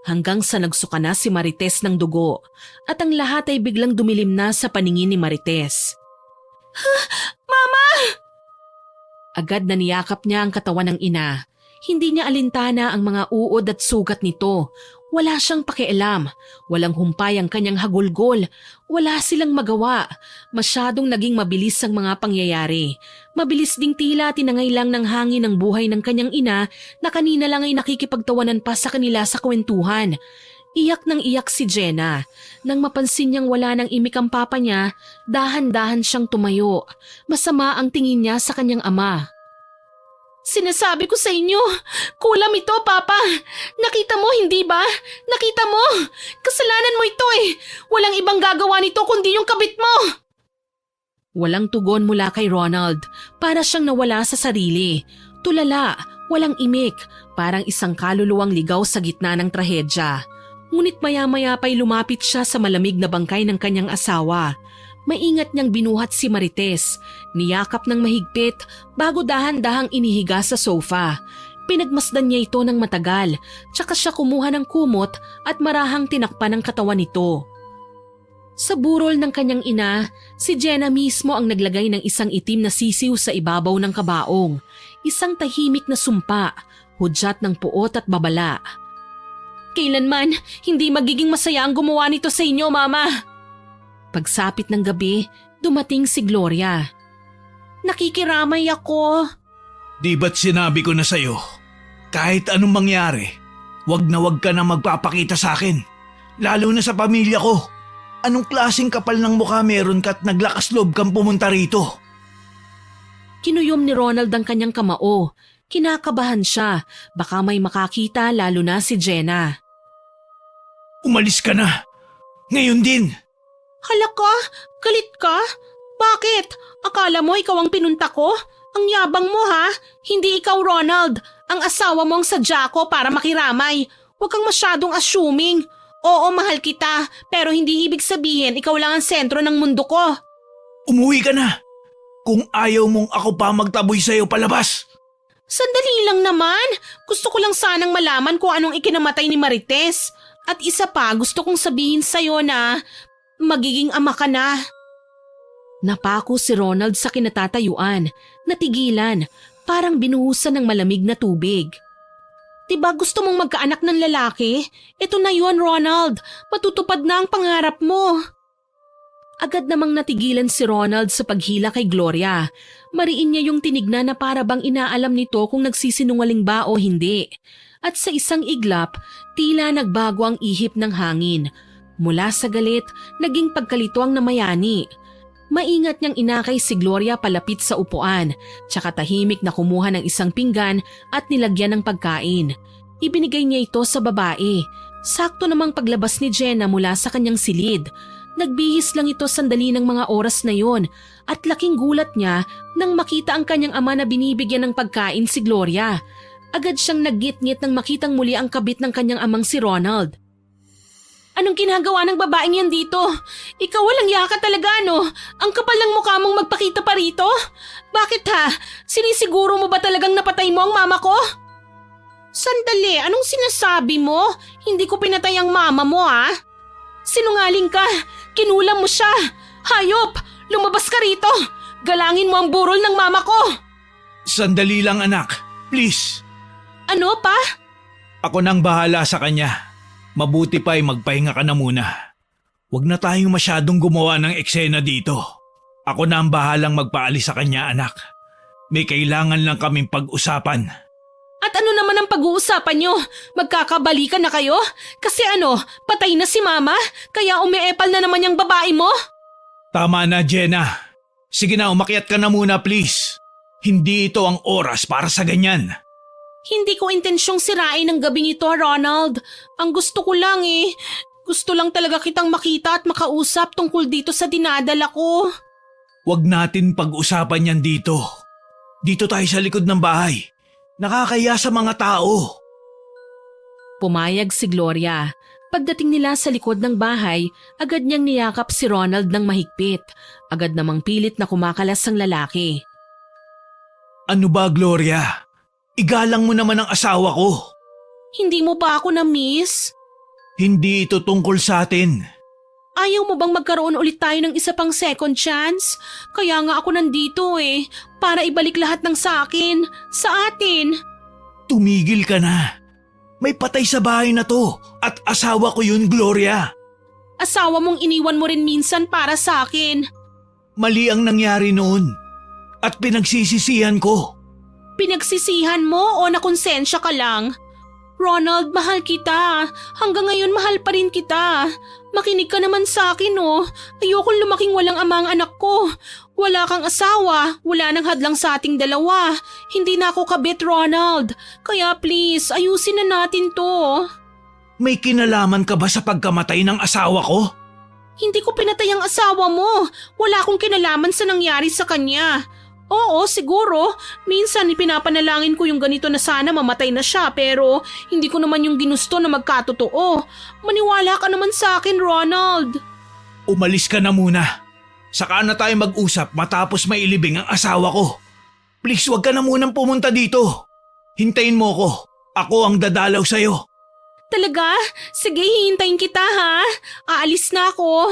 S1: Hanggang sa nagsuka na si Marites ng dugo at ang lahat ay biglang dumilim na sa paningin ni Marites. Mama! Agad na niyakap niya ang katawan ng ina. Hindi niya alintana ang mga uod at sugat nito. Wala siyang pakialam. Walang humpay ang kanyang hagulgol. Wala silang magawa. Masyadong naging mabilis ang mga pangyayari. Mabilis ding tila tinangay lang ng hangin ang buhay ng kanyang ina na kanina lang ay nakikipagtawanan pa sa kanila sa kwentuhan. Iyak nang iyak si Jenna. Nang mapansin niyang wala nang imik ang papa niya, dahan-dahan siyang tumayo. Masama ang tingin niya sa kanyang ama. Sinasabi ko sa inyo, kulam ito, Papa. Nakita mo, hindi ba? Nakita mo? Kasalanan mo ito eh. Walang ibang gagawa nito kundi yung kabit mo. Walang tugon mula kay Ronald. Para siyang nawala sa sarili. Tulala, walang imik. Parang isang kaluluwang ligaw sa gitna ng trahedya. Ngunit maya-maya pa'y lumapit siya sa malamig na bangkay ng kanyang asawa. Maingat niyang binuhat si Marites, niyakap ng mahigpit bago dahan-dahang inihiga sa sofa. Pinagmasdan niya ito ng matagal, tsaka siya kumuha ng kumot at marahang tinakpan ang katawan nito. Sa burol ng kanyang ina, si Jenna mismo ang naglagay ng isang itim na sisiw sa ibabaw ng kabaong. Isang tahimik na sumpa, hudyat ng puot at babala. Kailanman, hindi magiging masaya ang gumawa nito sa inyo, Mama. Pagsapit ng gabi, dumating si Gloria. Nakikiramay ako.
S2: Di ba't sinabi ko na sa'yo, kahit anong mangyari, wag ka na magpapakita sa akin. Lalo na sa pamilya ko. Anong klaseng kapal ng mukha meron ka at naglakas loob kang pumunta rito?
S1: Kinuyom ni Ronald ang kanyang kamao. Kinakabahan siya. Baka may makakita lalo na si Jenna.
S2: Umalis ka na. Ngayon din.
S3: Hala ka? Galit ka? Bakit? Akala mo ikaw ang pinunta ko? Ang yabang mo ha? Hindi ikaw, Ronald. Ang asawa mo ang sadya ko para makiramay. Huwag kang masyadong assuming. Oo, mahal kita, pero hindi ibig sabihin ikaw lang ang sentro ng mundo ko.
S2: Umuwi ka na. Kung ayaw mong ako pa magtaboy sa'yo palabas.
S3: Sandali lang naman. Gusto ko lang sanang malaman kung anong ikinamatay ni Marites. At isa pa, gusto kong sabihin sa'yo na magiging ama ka na.
S1: Napako si Ronald sa kinatatayuan, natigilan, parang binuhusan ng malamig na tubig.
S3: Diba gusto mong magkaanak ng lalaki? Ito na yun, Ronald. Matutupad na ang pangarap mo.
S1: Agad namang natigilan si Ronald sa paghila kay Gloria. Mariin niya yung tinignan na para bang inaalam nito kung nagsisinungaling ba o hindi. At sa isang iglap, tila nagbago ang ihip ng hangin. Mula sa galit, naging pagkalito ang namayani. Maingat niyang inakay si Gloria palapit sa upuan, tsaka tahimik na kumuha ng isang pinggan at nilagyan ng pagkain. Ibinigay niya ito sa babae. Sakto namang paglabas ni Jenna mula sa kanyang silid. Nagbihis lang ito sandali ng mga oras na yon at laking gulat niya nang makita ang kanyang ama na binibigyan ng pagkain si Gloria. Agad siyang naggit-ngit nang makitang muli ang kabit ng kanyang amang si Ronald. Anong ginagawa ng babaeng yan dito? Ikaw walang yaka talaga, no? Ang kapal ng mukha mong magpakita pa rito? Bakit ha? Sinisiguro mo ba talagang napatay mo ang mama ko? Sandali, anong sinasabi mo? Hindi ko pinatay ang mama mo, ha? Sinungaling ka! Kinulam mo siya! Hayop! Lumabas ka rito! Galangin mo ang burol ng mama ko!
S2: Sandali lang anak, please.
S3: Ano pa?
S2: Ako nang bahala sa kanya. Mabuti pa ay magpahinga ka na muna. Huwag na tayong masyadong gumawa ng eksena dito. Ako na ang bahalang magpaalis sa kanya anak. May kailangan lang kaming pag-usapan.
S3: At ano naman ang pag-uusapan nyo? Magkakabalikan na kayo? Kasi ano, patay na si mama? Kaya umiepal na naman yung babae mo?
S2: Tama na Jenna. Sige na umakyat ka na muna please. Hindi ito ang oras para sa ganyan.
S3: Hindi ko intensyong sirain ang gabing ito, Ronald. Ang gusto ko lang gusto lang talaga kitang makita at makausap tungkol dito sa dinadala ko.
S2: Huwag natin pag-usapan yan dito. Dito tayo sa likod ng bahay. Nakakaya sa mga tao.
S1: Pumayag si Gloria. Pagdating nila sa likod ng bahay, agad niyang niyakap si Ronald ng mahigpit. Agad namang pilit na kumakalas ang lalaki.
S2: Ano ba Gloria? Igalang mo naman ang asawa ko.
S3: Hindi mo ba ako na-miss?
S2: Hindi ito tungkol sa atin.
S3: Ayaw mo bang magkaroon ulit tayo ng isa pang second chance? Kaya nga ako nandito para ibalik lahat ng sa akin, sa atin.
S2: Tumigil ka na. May patay sa bahay na to at asawa ko yun, Gloria.
S3: Asawa mong iniwan mo rin minsan para sa akin.
S2: Mali ang nangyari noon at pinagsisisihan ko.
S3: Pinagsisihan mo o nakonsensya ka lang? Ronald, mahal kita. Hanggang ngayon mahal pa rin kita. Makinig ka naman sa akin Ayokong lumaking walang ama ang anak ko. Wala kang asawa, wala nang hadlang sa ating dalawa. Hindi na ako kabit, Ronald. Kaya please, ayusin na natin to.
S2: May kinalaman ka ba sa pagkamatay ng asawa ko?
S3: Hindi ko pinatay ang asawa mo. Wala akong kinalaman sa nangyari sa kanya. Oo, siguro. Minsan ipinapanalangin ko yung ganito na sana mamatay na siya pero hindi ko naman yung ginusto na magkatotoo. Maniwala ka naman sa akin, Ronald.
S2: Umalis ka na muna. Saka na tayo mag-usap matapos mailibing ang asawa ko. Please wag ka na munang pumunta dito. Hintayin mo ko. Ako ang dadalaw sa'yo.
S3: Talaga? Sige, hihintayin kita ha. Aalis na ako.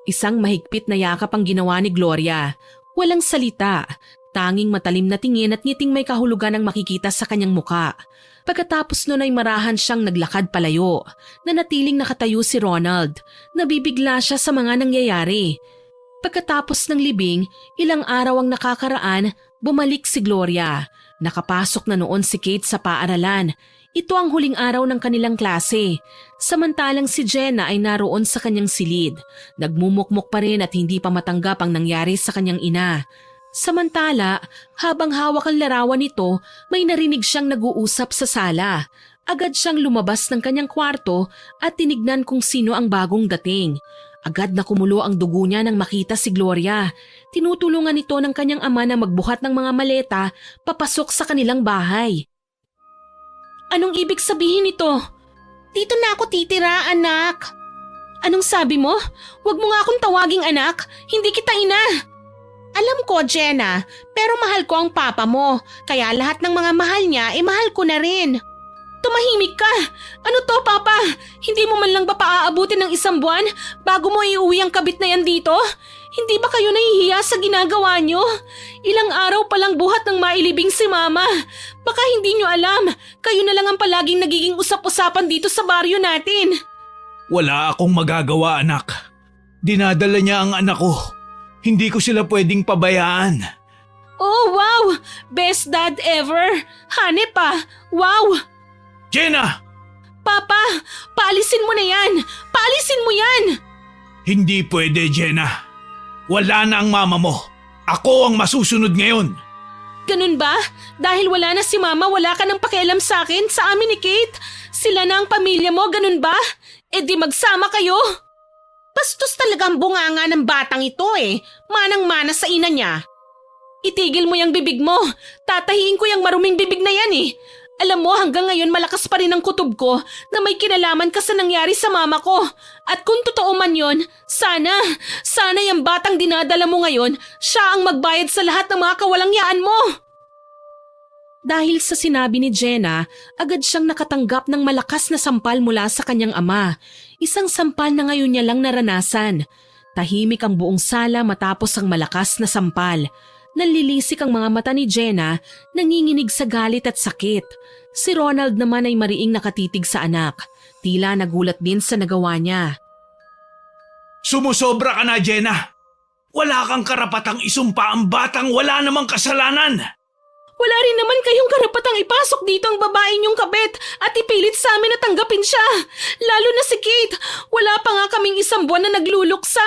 S1: Isang mahigpit na yakap ang ginawa ni Gloria. Walang salita, tanging matalim na tingin at ngiting may kahulugan ang makikita sa kanyang muka. Pagkatapos nun ay marahan siyang naglakad palayo. Nanatiling nakatayo si Ronald. Nabibigla siya sa mga nangyayari. Pagkatapos ng libing, ilang araw ang nakakaraan, bumalik si Gloria. Nakapasok na noon si Kate sa paaralan. Ito ang huling araw ng kanilang klase. Samantalang si Jenna ay naroon sa kanyang silid. Nagmumukmok pa rin at hindi pa matanggap ang nangyari sa kanyang ina. Samantala, habang hawak ang larawan nito, may narinig siyang nag-uusap sa sala. Agad siyang lumabas ng kanyang kwarto at tinignan kung sino ang bagong dating. Agad na kumulo ang dugo niya nang makita si Gloria. Tinutulungan ito ng kanyang ama na magbuhat ng mga maleta papasok sa kanilang bahay. Anong ibig sabihin nito? Dito na ako titira, anak. Anong sabi mo? Huwag mo nga akong tawaging anak. Hindi kita ina. Alam ko, Jenna, pero mahal ko ang papa mo. Kaya lahat ng mga mahal niya, mahal ko na rin. Tumahimik ka. Ano to, papa? Hindi mo man lang ba paaabutin ng isang buwan bago mo iuwi ang kabit na yan dito? Hindi ba kayo nahihiya sa ginagawa nyo? Ilang araw palang buhat ng mailibing si mama. Baka hindi nyo alam, kayo na lang ang palaging nagiging usap-usapan dito sa baryo natin.
S2: Wala akong magagawa anak. Dinadala niya ang anak ko. Hindi ko sila pwedeng pabayaan.
S3: Oh wow! Best dad ever! Hanep pa! Wow!
S2: Jenna!
S3: Papa! Paalisin mo na yan! Paalisin mo yan!
S2: Hindi pwede, Jenna. Wala na ang mama mo. Ako ang masusunod ngayon.
S3: Ganun ba? Dahil wala na si Mama, wala ka nang pakialam sa akin, sa amin ni Kate? Sila na ang pamilya mo, ganun ba? E di magsama kayo? Bastos talaga ang bunganga ng batang ito eh. Manang-mana sa ina niya. Itigil mo yung bibig mo. Tatahiin ko yung maruming bibig na yan eh. Alam mo, hanggang ngayon malakas pa rin ang kutob ko na may kinalaman ka sa nangyari sa mama ko. At kung totoo man yon, sana yung batang dinadala mo ngayon, siya ang magbayad sa lahat ng mga kawalangyaan mo. Dahil sa sinabi ni Jenna, agad siyang nakatanggap ng malakas na sampal mula sa kanyang ama. Isang sampal na ngayon niya lang naranasan. Tahimik ang buong sala matapos ang malakas na sampal. Nanlilisik ang mga mata ni Jenna, nanginginig sa galit at sakit. Si Ronald naman ay mariing nakatitig sa anak. Tila nagulat din sa nagawa niya.
S2: Sumusobra ka na, Jenna. Wala kang karapatang isumpa ang batang wala namang kasalanan.
S3: Wala rin naman kayong karapatang ipasok dito ang babae niyong kabet at ipilit sa amin na tanggapin siya. Lalo na si Kate. Wala pa nga kaming isang buwan na nagluluksa.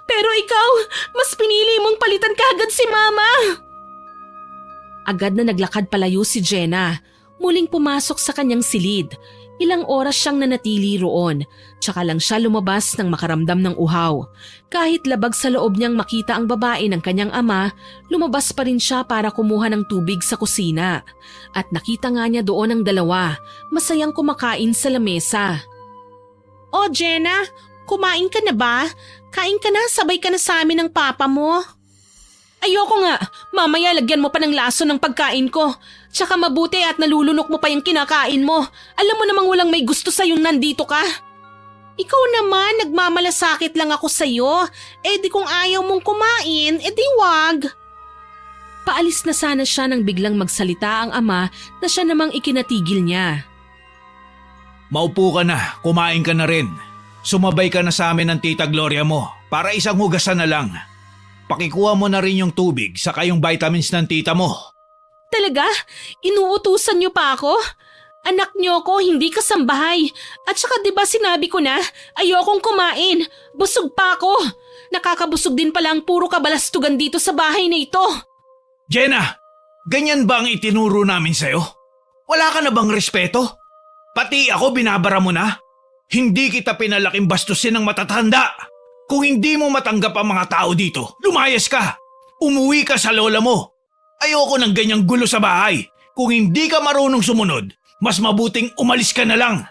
S3: Pero ikaw, mas pinili mong palitan kaagad si Mama. Agad na naglakad palayo si Jenna. Muling pumasok sa kanyang silid. Ilang oras siyang nanatili roon. Tsaka lang siya lumabas nang makaramdam ng uhaw. Kahit labag sa loob niyang makita ang babae ng kanyang ama, lumabas pa rin siya para kumuha ng tubig sa kusina. At nakita nga niya doon ang dalawa, masayang kumakain sa lamesa. Oh Jenna, kumain ka na ba? Kain ka na, sabay ka na sa amin ng papa mo. Ayoko nga, mamaya lagyan mo pa ng laso ng pagkain ko. Tsaka mabuti at nalulunok mo pa yung kinakain mo. Alam mo namang walang may gusto sa'yong nandito ka. Ikaw naman, nagmamalasakit lang ako sa'yo. Eh di kung ayaw mong kumain, eh di wag. Paalis na sana siya nang biglang magsalita ang ama na siya namang ikinatigil niya.
S2: Maupo ka na, kumain ka na rin. Sumabay ka na sa amin ng tita Gloria mo para isang hugasan na lang. Pakikuha mo na rin yung tubig saka yung vitamins ng tita mo.
S3: Talaga? Inuutusan niyo pa ako? Anak niyo ko, hindi kasambahay. At saka 'di ba sinabi ko na, ayokong kumain. Busog pa ako. Nakakabusog din pala ang puro kabalastugan dito sa bahay na ito.
S2: Jenna, ganyan ba ang itinuro namin sa'yo? Wala ka na bang respeto? Pati ako binabara mo na? Hindi kita pinalaking bastusin ng matatanda. Kung hindi mo matanggap ang mga tao dito, lumayas ka. Umuwi ka sa lola mo. Ayoko ng ganyang gulo sa bahay. Kung hindi ka marunong sumunod, mas mabuting umalis ka na lang.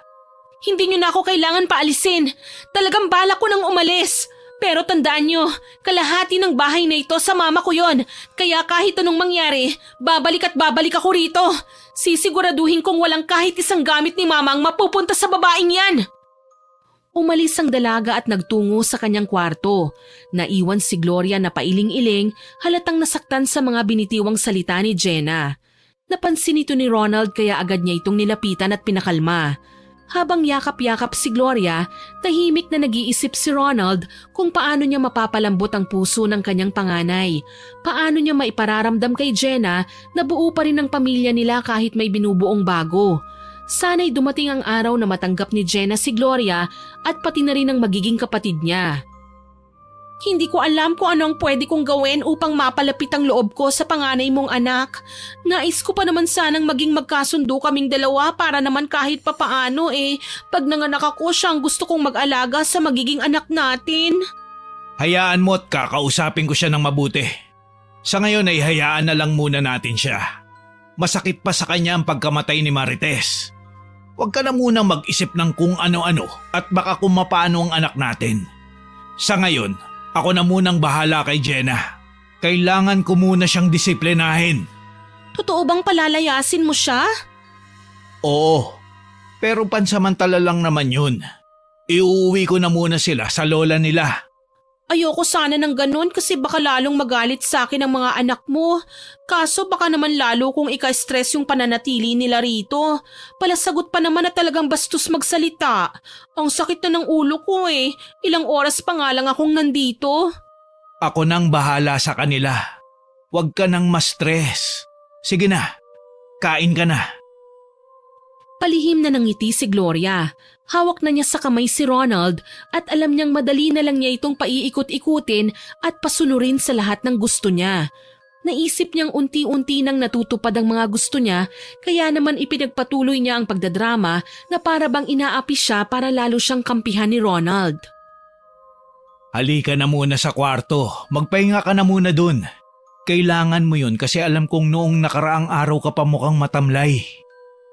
S3: Hindi niyo na ako kailangan paalisin. Talagang balak ko nang umalis. Pero tandaan niyo, kalahati ng bahay na ito sa mama ko yon. Kaya kahit anong mangyari, babalik at babalik ako rito. Sisiguraduhin kong walang kahit isang gamit ni mama ang mapupunta sa babaeng yan. Umalis ang dalaga at nagtungo sa kanyang kwarto. Naiwan si Gloria na pailing-iling, halatang nasaktan sa mga binitiwang salita ni Jenna. Napansin ito ni Ronald kaya agad niya itong nilapitan at pinakalma. Habang yakap-yakap si Gloria, tahimik na nag-iisip si Ronald kung paano niya mapapalambot ang puso ng kanyang panganay. Paano niya maipararamdam kay Jenna na buo pa rin ang pamilya nila kahit may binubuong bago. Sana'y dumating ang araw na matanggap ni Jenna si Gloria at pati na rin ang magiging kapatid niya. Hindi ko alam kung ano ang pwede kong gawin upang mapalapit ang loob ko sa panganay mong anak. Nais ko pa naman sanang maging magkasundo kaming dalawa para naman kahit papaano pag nanganak ako siya ang gusto kong mag-alaga sa magiging anak natin.
S2: Hayaan mo at kakausapin ko siya ng mabuti. Sa ngayon ay hayaan na lang muna natin siya. Masakit pa sa kanya ang pagkamatay ni Marites. Huwag ka na munang mag-isip ng kung ano-ano at baka kung mapaano ang anak natin. Sa ngayon, ako na munang bahala kay Jenna. Kailangan ko muna siyang disiplinahin.
S3: Totoo bang palalayasin mo siya?
S2: Oo, pero pansamantala lang naman yun. Iuwi ko na muna sila sa lola nila.
S3: Ayoko sana ng ganun kasi baka lalong magalit sa akin ang mga anak mo. Kaso baka naman lalo kung ika-stress yung pananatili nila rito. Palasagot pa naman na talagang bastos magsalita. Ang sakit na ng ulo ko Ilang oras pa nga lang akong nandito.
S2: Ako nang bahala sa kanila. Huwag ka nang ma-stress. Sige na, kain ka na.
S3: Palihim na nangiti si Gloria.
S1: Hawak na niya sa kamay si Ronald at alam niyang madali na lang niya itong paiikot-ikutin at pasunurin sa lahat ng gusto niya. Naisip niyang unti-unti nang natutupad ang mga gusto niya, kaya naman ipinagpatuloy niya ang pagdadrama na para bang inaapi siya para lalo siyang kampihan ni Ronald.
S2: Halika na muna sa kwarto. Magpahinga ka na muna dun. Kailangan mo yun kasi alam kong noong nakaraang araw ka pa mukhang matamlay.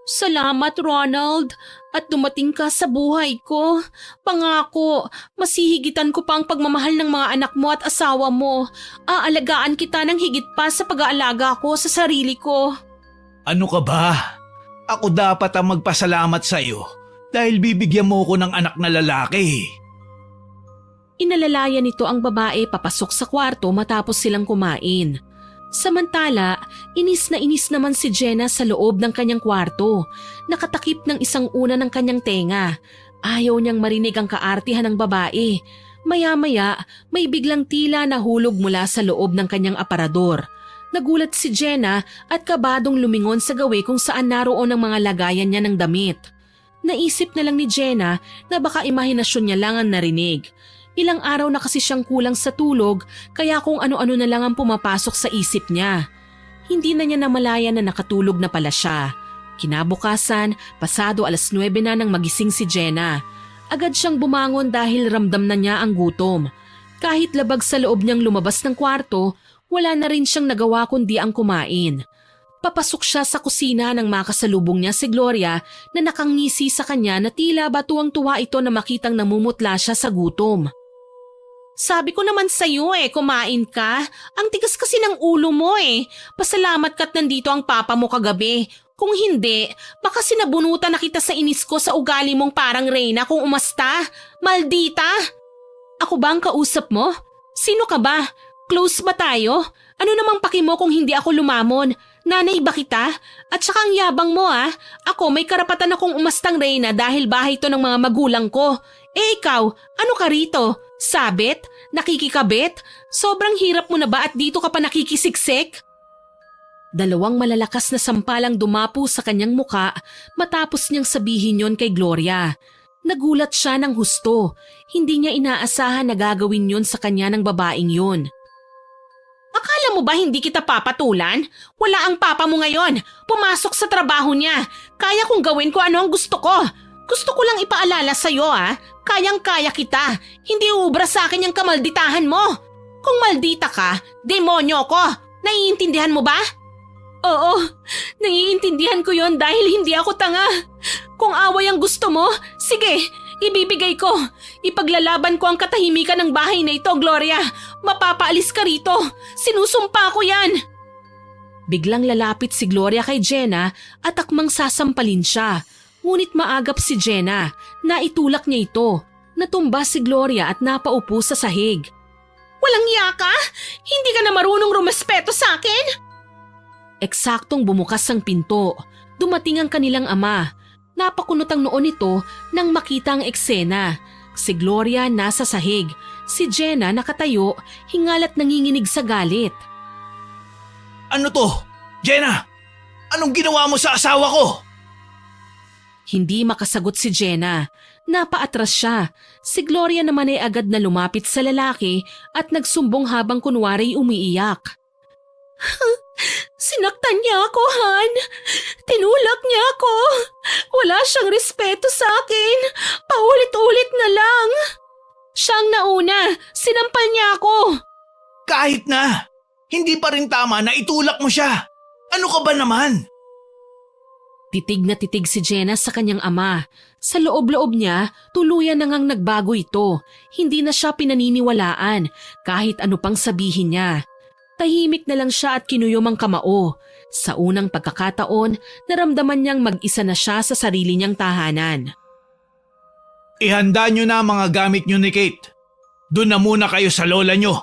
S3: Salamat, Ronald. At dumating ka sa buhay ko. Pangako, masihigitan ko pa ang pagmamahal ng mga anak mo at asawa mo. Aalagaan kita ng higit pa sa pag-aalaga ko sa sarili ko.
S2: Ano ka ba? Ako dapat ang magpasalamat sa iyo dahil bibigyan mo ko ng anak na lalaki.
S1: Inalalaya nito ang babae papasok sa kwarto matapos silang kumain. Samantala, inis na inis naman si Jenna sa loob ng kanyang kwarto. Nakatakip ng isang una ng kanyang tenga. Ayaw niyang marinig ang kaartihan ng babae. Maya-maya, may biglang tila na hulog mula sa loob ng kanyang aparador. Nagulat si Jenna at kabadong lumingon sa gawi kung saan naroon ang mga lagayan niya ng damit. Naisip na lang ni Jenna na baka imahinasyon niya lang ang narinig. Ilang araw na kasi siyang kulang sa tulog kaya kung ano-ano na lang ang pumapasok sa isip niya. Hindi na niya namalayan na nakatulog na pala siya. Kinabukasan, pasado 9:00 na nang magising si Jenna. Agad siyang bumangon dahil ramdam na niya ang gutom. Kahit labag sa loob niyang lumabas ng kwarto, wala na rin siyang nagawa kundi ang kumain. Papasok siya sa kusina nang makasalubong niya si Gloria na nakangisi sa kanya na tila ba tuwang-tuwa ito na makitang namumutla siya sa gutom.
S3: Sabi ko naman sa'yo kumain ka. Ang tigas kasi ng ulo mo Pasalamat ka't nandito ang papa mo kagabi. Kung hindi, baka sinabunutan na kita sa inis ko sa ugali mong parang reyna kung umasta. Maldita!
S1: Ako ba ang kausap mo?
S3: Sino ka ba? Close ba tayo? Ano namang paki mo kung hindi ako lumamon? Nanay ba kita? At saka ang yabang mo Ako may karapatan akong umastang reyna dahil bahay to ng mga magulang ko. Ikaw, ano ka rito? Sabit? Nakikikabit? Sobrang hirap mo na ba at dito ka pa nakikisiksik?
S1: Dalawang malalakas na sampalang dumapo sa kanyang muka matapos niyang sabihin yon kay Gloria. Nagulat siya ng husto. Hindi niya inaasahan na gagawin yon sa kanya ng babaeng yon.
S3: Akala mo ba hindi kita papatulan? Wala ang papa mo ngayon. Pumasok sa trabaho niya. Kaya kong gawin ko ano ang gusto ko. Gusto ko lang ipaalala sa'yo Kayang-kaya kita. Hindi uubra sa akin yung kamalditahan mo. Kung maldita ka, demonyo ko. Naiintindihan mo ba?
S1: Oo, naiintindihan ko yon dahil hindi ako tanga.
S3: Kung away ang gusto mo, sige, ibibigay ko. Ipaglalaban ko ang katahimikan ng bahay na ito, Gloria. Mapapaalis ka rito. Sinusumpa ko yan.
S1: Biglang lalapit si Gloria kay Jenna at akmang sasampalin siya. Ngunit maagap si Jenna, naitulak niya ito. Natumba si Gloria at napaupo sa sahig.
S3: Walang iya ka? Hindi ka na marunong rumespeto sa akin?
S1: Eksaktong bumukas ang pinto. Dumating ang kanilang ama. Napakunot ang noo nito nang makita ang eksena. Si Gloria nasa sahig. Si Jenna nakatayo, hingal at nanginginig sa galit.
S2: Ano to? Jenna! Anong ginawa mo sa asawa ko?
S1: Hindi makasagot si Jenna. Napaatras siya. Si Gloria naman ay agad na lumapit sa lalaki at nagsumbong habang kunwari umiiyak.
S3: Sinaktan niya ako, Han. Tinulak niya ako. Wala siyang respeto sa akin. Paulit-ulit na lang. Siyang nauna. Sinampal niya ako.
S2: Kahit na! Hindi pa rin tama na itulak mo siya. Ano ka ba naman?
S1: Titig na titig si Jenna sa kanyang ama. Sa loob-loob niya, tuluyan na ngang nagbago ito. Hindi na siya pinaniniwalaan kahit ano pang sabihin niya. Tahimik na lang siya at kinuyom ang kamao. Sa unang pagkakataon, naramdaman niyang mag-isa na siya sa sarili niyang tahanan.
S2: Ihanda nyo na ang mga gamit nyo ni Kate. Doon na muna kayo sa lola nyo.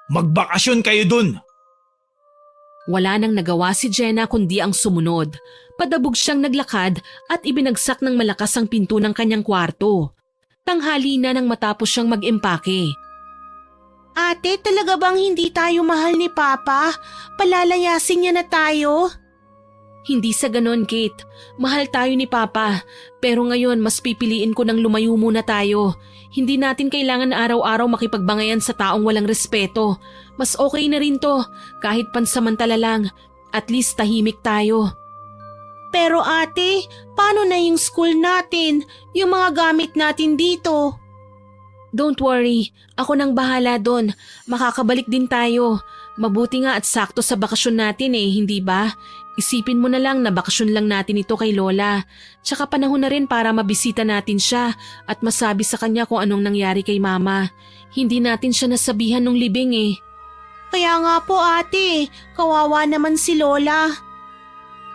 S2: Magbakasyon kayo dun.
S1: Wala nang nagawa si Jenna kundi ang sumunod. Padabog siyang naglakad at ibinagsak ng malakas ang pinto ng kanyang kwarto. Tanghali na nang matapos siyang mag-impake.
S3: Ate, talaga bang hindi tayo mahal ni Papa? Palalayasin niya na tayo?
S1: Hindi sa ganon, Kate. Mahal tayo ni Papa. Pero ngayon, mas pipiliin ko nang lumayo muna tayo. Hindi natin kailangan araw-araw makipagbangayan sa taong walang respeto. Mas okay na rin to, kahit pansamantala lang. At least tahimik tayo.
S3: Pero ate, paano na yung school natin? Yung mga gamit natin dito?
S1: Don't worry, ako nang bahala doon. Makakabalik din tayo. Mabuti nga at sakto sa bakasyon natin hindi ba? Isipin mo na lang na bakasyon lang natin ito kay Lola. Tsaka panahon na rin para mabisita natin siya at masabi sa kanya kung anong nangyari kay Mama. Hindi natin siya nasabihan nung libing
S3: Kaya nga po ate, kawawa naman si Lola.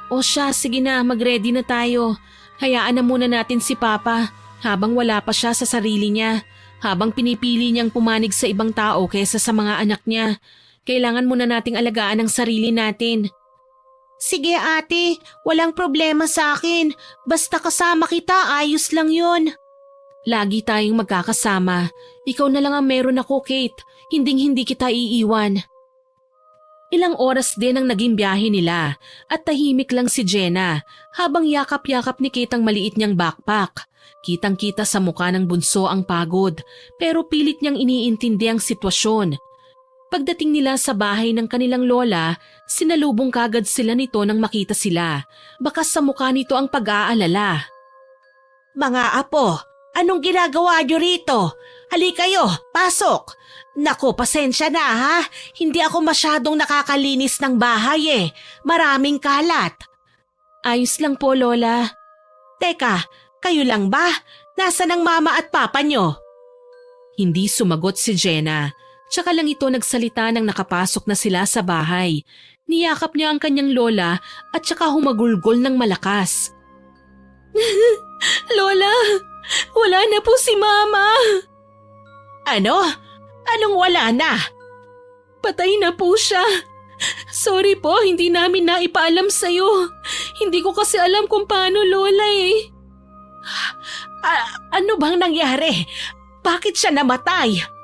S1: O siya, sige na, mag-ready na tayo. Hayaan na muna natin si Papa habang wala pa siya sa sarili niya. Habang pinipili niyang pumanig sa ibang tao kaysa sa mga anak niya. Kailangan muna nating alagaan ang sarili natin.
S3: Sige ate, walang problema sa akin. Basta kasama kita, ayos lang yun.
S1: Lagi tayong magkakasama. Ikaw na lang ang meron ako, Kate. Hinding-hindi kita iiwan. Ilang oras din ang naging biyahe nila at tahimik lang si Jenna habang yakap-yakap ni Kate ang maliit niyang backpack. Kitang-kita sa mukha ng bunso ang pagod pero pilit niyang iniintindi ang sitwasyon. Pagdating nila sa bahay ng kanilang lola, sinalubong kagad sila nito nang makita sila. Bakas sa mukha nito ang pag-aalala.
S3: Mga apo, anong ginagawa niyo rito? Halika kayo, pasok. Naku, pasensya na ha. Hindi ako masyadong nakakalinis ng bahay Maraming kalat.
S1: Ayos lang po, Lola.
S3: Teka, kayo lang ba? Nasaan ang mama at papa niyo?
S1: Hindi sumagot si Jenna. Tsaka lang ito nagsalita nang nakapasok na sila sa bahay. Niyakap niya ang kanyang lola at tsaka humagulgol ng malakas. Lola, wala na po si Mama.
S3: Ano? Anong wala na?
S1: Patay na po siya. Sorry po, hindi namin naipaalam sa'yo. Hindi ko kasi alam kung paano, Lola
S3: Ano bang nangyari? Bakit siya namatay?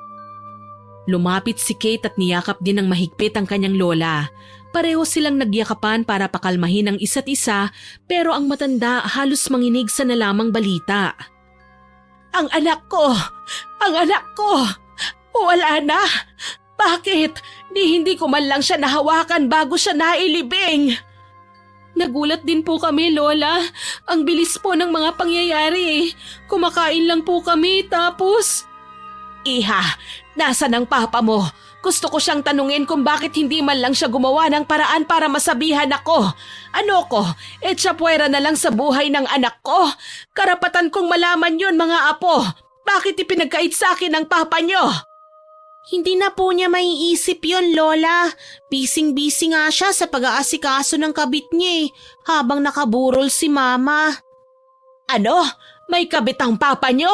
S1: Lumapit si Kate at niyakap din ng mahigpit ang kanyang lola. Pareho silang nagyakapan para pakalmahin ang isa't isa pero ang matanda halos manginig sa nalamang balita.
S3: Ang anak ko! Ang anak ko! Wala na! Bakit? Hindi ko man lang siya nahawakan bago siya nailibing.
S1: Nagulat din po kami, Lola. Ang bilis po ng mga pangyayari Kumakain lang po kami tapos…
S3: Iha, nasaan ang papa mo? Gusto ko siyang tanungin kung bakit hindi man lang siya gumawa ng paraan para masabihan ako. Ano ko? Etsapuera na lang sa buhay ng anak ko. Karapatan kong malaman yun, mga apo. Bakit ipinagkait sa akin ng papa niyo? Hindi na po niya maiisip yon, Lola. Bising-busy nga siya sa pag-aasikaso ng kabit niya habang nakaburol si Mama. Ano? May kabit ang papa niyo?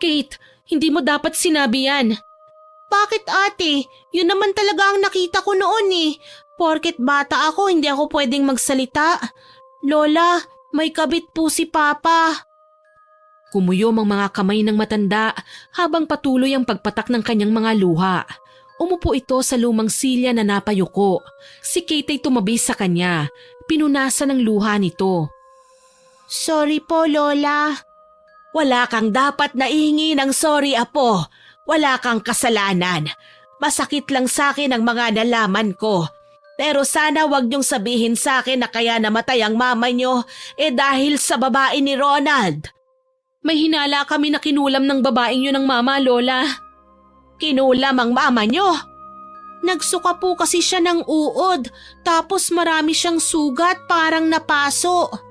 S1: Kate, hindi mo dapat sinabi yan.
S3: Bakit ate? Yun naman talaga ang nakita ko noon Porket bata ako, hindi ako pwedeng magsalita. Lola, may kabit po si Papa.
S1: Kumuyom ang mga kamay ng matanda habang patuloy ang pagpatak ng kanyang mga luha. Umupo ito sa lumang silya na napayuko. Si Kate ay tumabi sa kanya. Pinunasan ng luha nito.
S3: Sorry po, Lola. Wala kang dapat na ihingi ng sorry, apo. Wala kang kasalanan. Masakit lang sa akin ang mga nalaman ko. Pero sana wag niyong sabihin sa akin na kaya namatay ang mama niyo dahil sa babae ni Ronald.
S1: May hinala kami na kinulam ng babaeng yun ng mama, Lola.
S3: Kinulam ang mama niyo? Nagsuka po kasi siya ng uod, tapos marami siyang sugat parang napaso.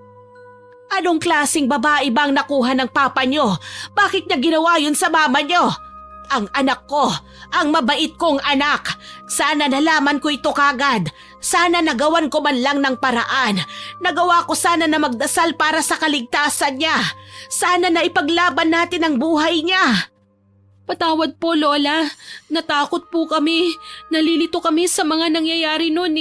S3: Anong klaseng babae bang nakuha ng papa niyo? Bakit niya ginawa yun sa mama niyo? Ang anak ko, ang mabait kong anak. Sana nalaman ko ito kagad. Sana nagawan ko man lang ng paraan. Nagawa ko sana na magdasal para sa kaligtasan niya. Sana na ipaglaban natin ang buhay niya.
S1: Patawad po, Lola. Natakot po kami. Nalilito kami sa mga nangyayari noon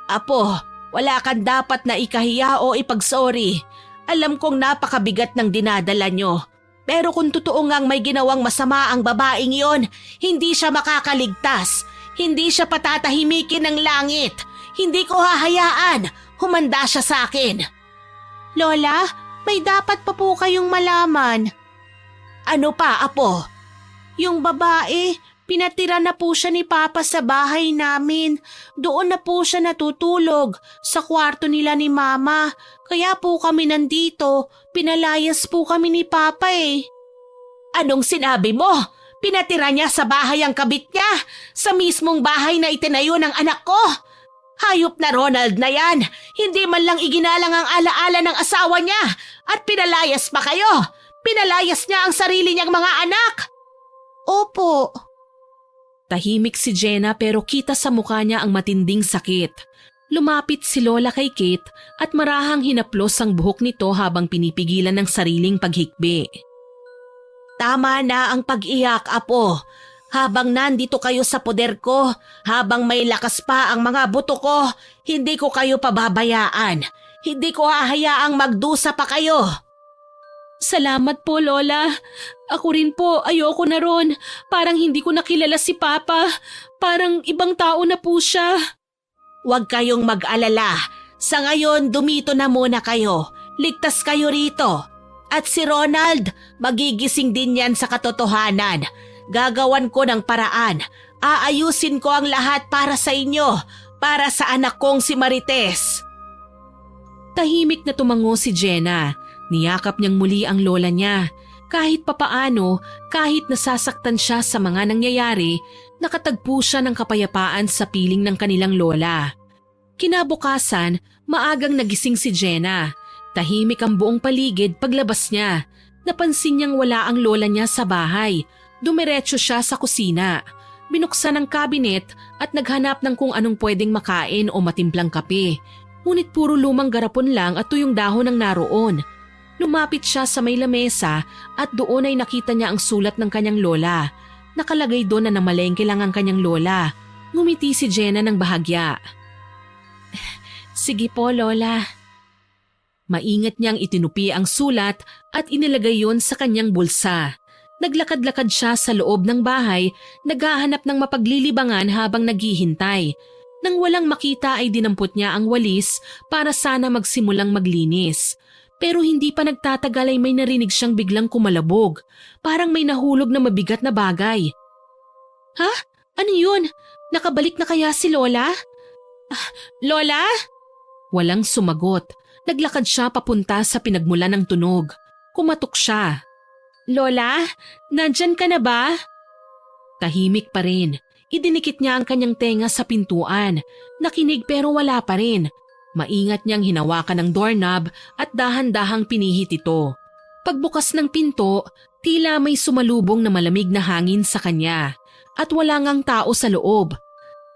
S3: Apo, wala kang dapat na ikahiya o ipagsorry. Alam kong napakabigat ng dinadala nyo. Pero kung totoo ngang may ginawang masama ang babaeng yon, hindi siya makakaligtas. Hindi siya patatahimikin ng langit. Hindi ko hahayaan. humanda siya sa akin. Lola, may dapat pa po kayong malaman. Ano pa, Apo? Yung babae, pinatira na po siya ni Papa sa bahay namin. Doon na po siya natutulog sa kwarto nila ni Mama. Kaya po kami nandito, pinalayas po kami ni Papa eh. Anong sinabi mo? Pinatira niya sa bahay ang kabit niya, sa mismong bahay na itinayo ng anak ko. Hayop na Ronald na yan, hindi man lang iginalang ang alaala ng asawa niya at pinalayas pa kayo. Pinalayas niya ang sarili niyang mga anak. Opo.
S1: Tahimik si Jenna pero kita sa mukha niya ang matinding sakit. Lumapit si Lola kay Kate at marahang hinaplos ang buhok nito habang pinipigilan ng sariling paghikbi.
S3: Tama na ang pag-iyak, Apo. Habang nandito kayo sa poder ko, habang may lakas pa ang mga buto ko, hindi ko kayo pababayaan. Hindi ko hahayaang magdusa pa kayo.
S1: Salamat po, Lola. Ako rin po, ayoko na ron. Parang hindi ko nakilala si Papa. Parang ibang tao na po siya.
S3: Huwag kayong mag-alala. Sa ngayon, dumito na muna kayo. Ligtas kayo rito. At si Ronald, magigising din yan sa katotohanan. Gagawan ko ng paraan. Aayusin ko ang lahat para sa inyo. Para sa anak kong si Marites.
S1: Tahimik na tumango si Jenna. Niyakap niyang muli ang lola niya. Kahit papaano, kahit nasasaktan siya sa mga nangyayari, nakatagpo siya ng kapayapaan sa piling ng kanilang lola. Kinabukasan, maagang nagising si Jenna. Tahimik ang buong paligid paglabas niya. Napansin niyang wala ang lola niya sa bahay. Dumiretso siya sa kusina. Binuksan ang kabinet at naghanap ng kung anong pwedeng makain o matimplang kape. Ngunit puro lumang garapon lang at tuyong dahon ang naroon. Lumapit siya sa may lamesa at doon ay nakita niya ang sulat ng kanyang lola. Nakalagay doon na namalengke lang ang kanyang lola. Ngumiti si Jenna ng bahagya. Sige po, Lola. Maingat niyang itinupi ang sulat at inilagay yon sa kanyang bulsa. Naglakad-lakad siya sa loob ng bahay, naghahanap ng mapaglilibangan habang naghihintay. Nang walang makita ay dinampot niya ang walis para sana magsimulang maglinis. Pero hindi pa nagtatagal ay may narinig siyang biglang kumalabog. Parang may nahulog na mabigat na bagay. Ha? Ano yun? Nakabalik na kaya si Lola? Lola? Walang sumagot. Naglakad siya papunta sa pinagmulan ng tunog. Kumatok siya. Lola, nandyan ka na ba? Tahimik pa rin. Idinikit niya ang kanyang tenga sa pintuan. Nakinig pero wala pa rin. Maingat niyang hinawakan ng doorknob at dahan-dahang pinihit ito. Pagbukas ng pinto, tila may sumalubong na malamig na hangin sa kanya at wala ngang tao sa loob.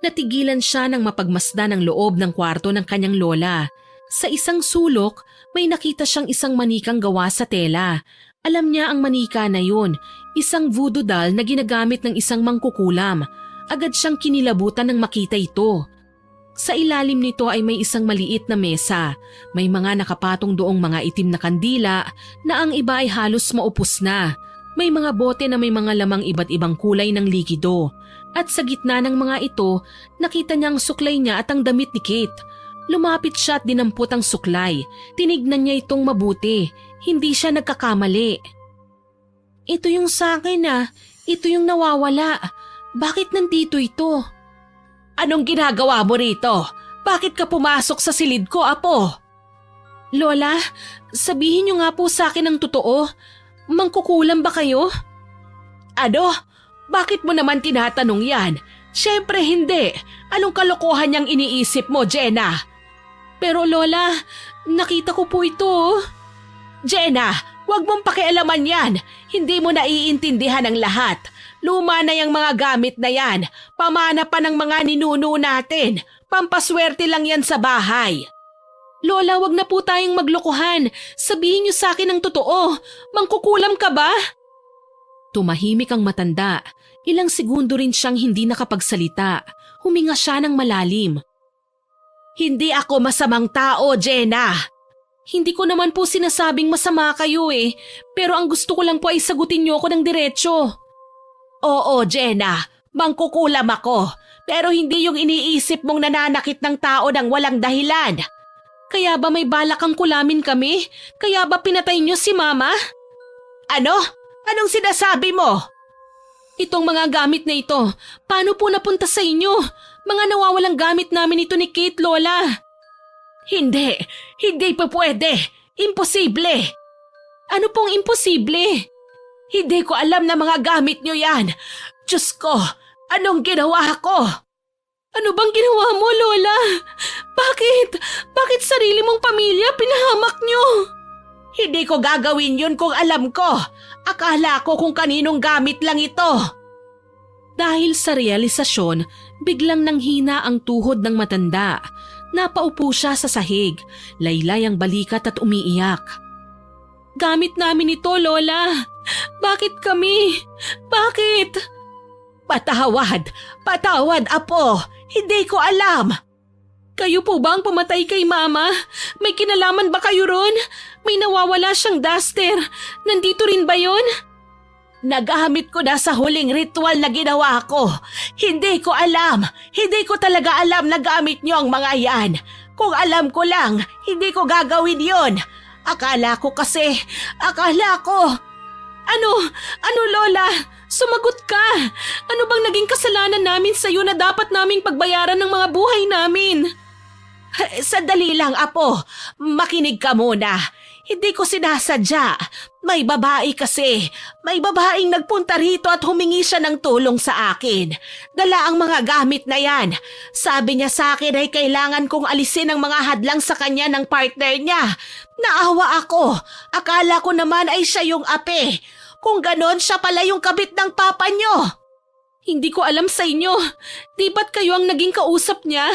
S1: Natigilan siya nang mapagmasdan ang loob ng kwarto ng kanyang lola. Sa isang sulok, may nakita siyang isang manikang gawa sa tela. Alam niya ang manika na yun, isang voodoo doll na ginagamit ng isang mangkukulam. Agad siyang kinilabutan nang makita ito. Sa ilalim nito ay may isang maliit na mesa. May mga nakapatong doong mga itim na kandila na ang iba ay halos maupos na. May mga bote na may mga lamang iba't ibang kulay ng likido. At sa gitna ng mga ito, nakita niya ang suklay niya at ang damit ni Kate. Lumapit siya at dinampot ang suklay. Tinignan niya itong mabuti. Hindi siya nagkakamali. Ito yung sa akin ah. Ito yung nawawala. Bakit nandito ito? Anong ginagawa mo rito? Bakit ka pumasok sa silid ko, Apo? Lola, sabihin niyo nga po sa akin ang totoo. Mangkukulam ba kayo? Ano? Bakit mo naman tinatanong yan? Siyempre hindi. Anong kalokohan niyang iniisip mo, Jenna? Pero Lola, nakita ko po ito. Jenna, huwag mong pakialaman yan. Hindi mo naiintindihan ang lahat. Luma na yung mga gamit na yan. Pamana pa ng mga ninuno natin. Pampaswerte lang yan sa bahay. Lola, wag na po tayong maglokohan. Sabihin niyo sa akin ang totoo. Mangkukulam ka ba? Tumahimik ang matanda. Ilang segundo rin siyang hindi nakapagsalita. Huminga siya ng malalim. Hindi ako masamang tao, Jenna. Hindi ko naman po sinasabing masama kayo eh. Pero ang gusto ko lang po ay sagutin niyo ako ng diretso. Oo, Jenna. Mangkukulam ako. Pero hindi yung iniisip mong nananakit ng tao ng walang dahilan.
S3: Kaya ba may balak kang kulamin kami? Kaya ba pinatay niyo si Mama? Ano? Anong sinasabi mo? Itong mga gamit na ito, paano po napunta sa inyo? Mga nawawalang gamit namin ito ni Kate, Lola. Hindi pa pwede. Imposible. Ano pong imposible? Hindi ko alam na mga gamit niyo yan. Diyos ko, anong ginawa ko? Ano bang ginawa mo, Lola? Bakit? Bakit sarili mong pamilya pinahamak niyo? Hindi ko gagawin yun kung alam ko. Akala ko kung kaninong gamit lang ito.
S1: Dahil sa realisasyon, biglang nanghina ang tuhod ng matanda. Napaupo siya sa sahig, laylay ang balikat at umiiyak. Gamit namin ito, Lola. Bakit kami? Bakit?
S3: Patawad, Apo. Hindi ko alam.
S1: Kayo po ba ang pumatay kay Mama? May kinalaman ba kayo ron? May nawawala siyang duster. Nandito rin ba yon?
S3: Nagamit ko na sa huling ritual na ginawa ko. Hindi ko alam. Hindi ko talaga alam na gamit niyo ang mga yan. Kung alam ko lang, hindi ko gagawin yon. Akala ko. Ano Lola? Sumagot ka! Ano bang naging kasalanan namin sa'yo na dapat naming pagbayaran ng mga buhay namin? Sandali lang, Apo. Makinig ka muna. Hindi ko sinasadya. May babae kasi. May babaeng nagpunta rito at humingi siya ng tulong sa akin. Dala ang mga gamit na yan. Sabi niya sa akin ay kailangan kong alisin ang mga hadlang sa kanya ng partner niya. Naawa ako. Akala ko naman ay siya yung ape. Kung ganon, siya pala yung kabit ng papa niyo.
S1: Hindi ko alam sa inyo. Di ba't kayo ang naging kausap niya?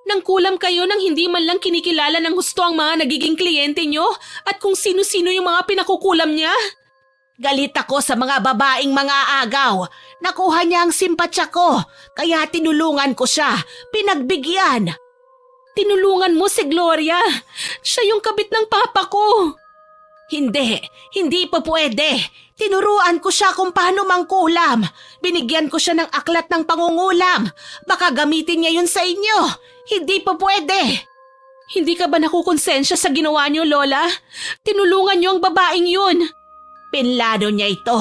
S1: Nang kulam kayo nang hindi man lang kinikilala ng husto ang mga nagiging kliyente niyo at kung sino-sino yung mga pinakukulam niya?
S3: Galit ako sa mga babaeng mga agaw. Nakuha niya ang simpatsya ko, kaya tinulungan ko siya. Pinagbigyan.
S1: Tinulungan mo si Gloria. Siya yung kabit ng papa ko.
S3: Hindi pa pwede. Tinuruan ko siya kung paano mangkulam. Binigyan ko siya ng aklat ng pangungulam. Baka gamitin niya yun sa inyo. Hindi pa pwede.
S1: Hindi ka ba nakukonsensya sa ginawa niyo, Lola? Tinulungan niyo ang babaeng yun.
S3: Pinlano niya ito.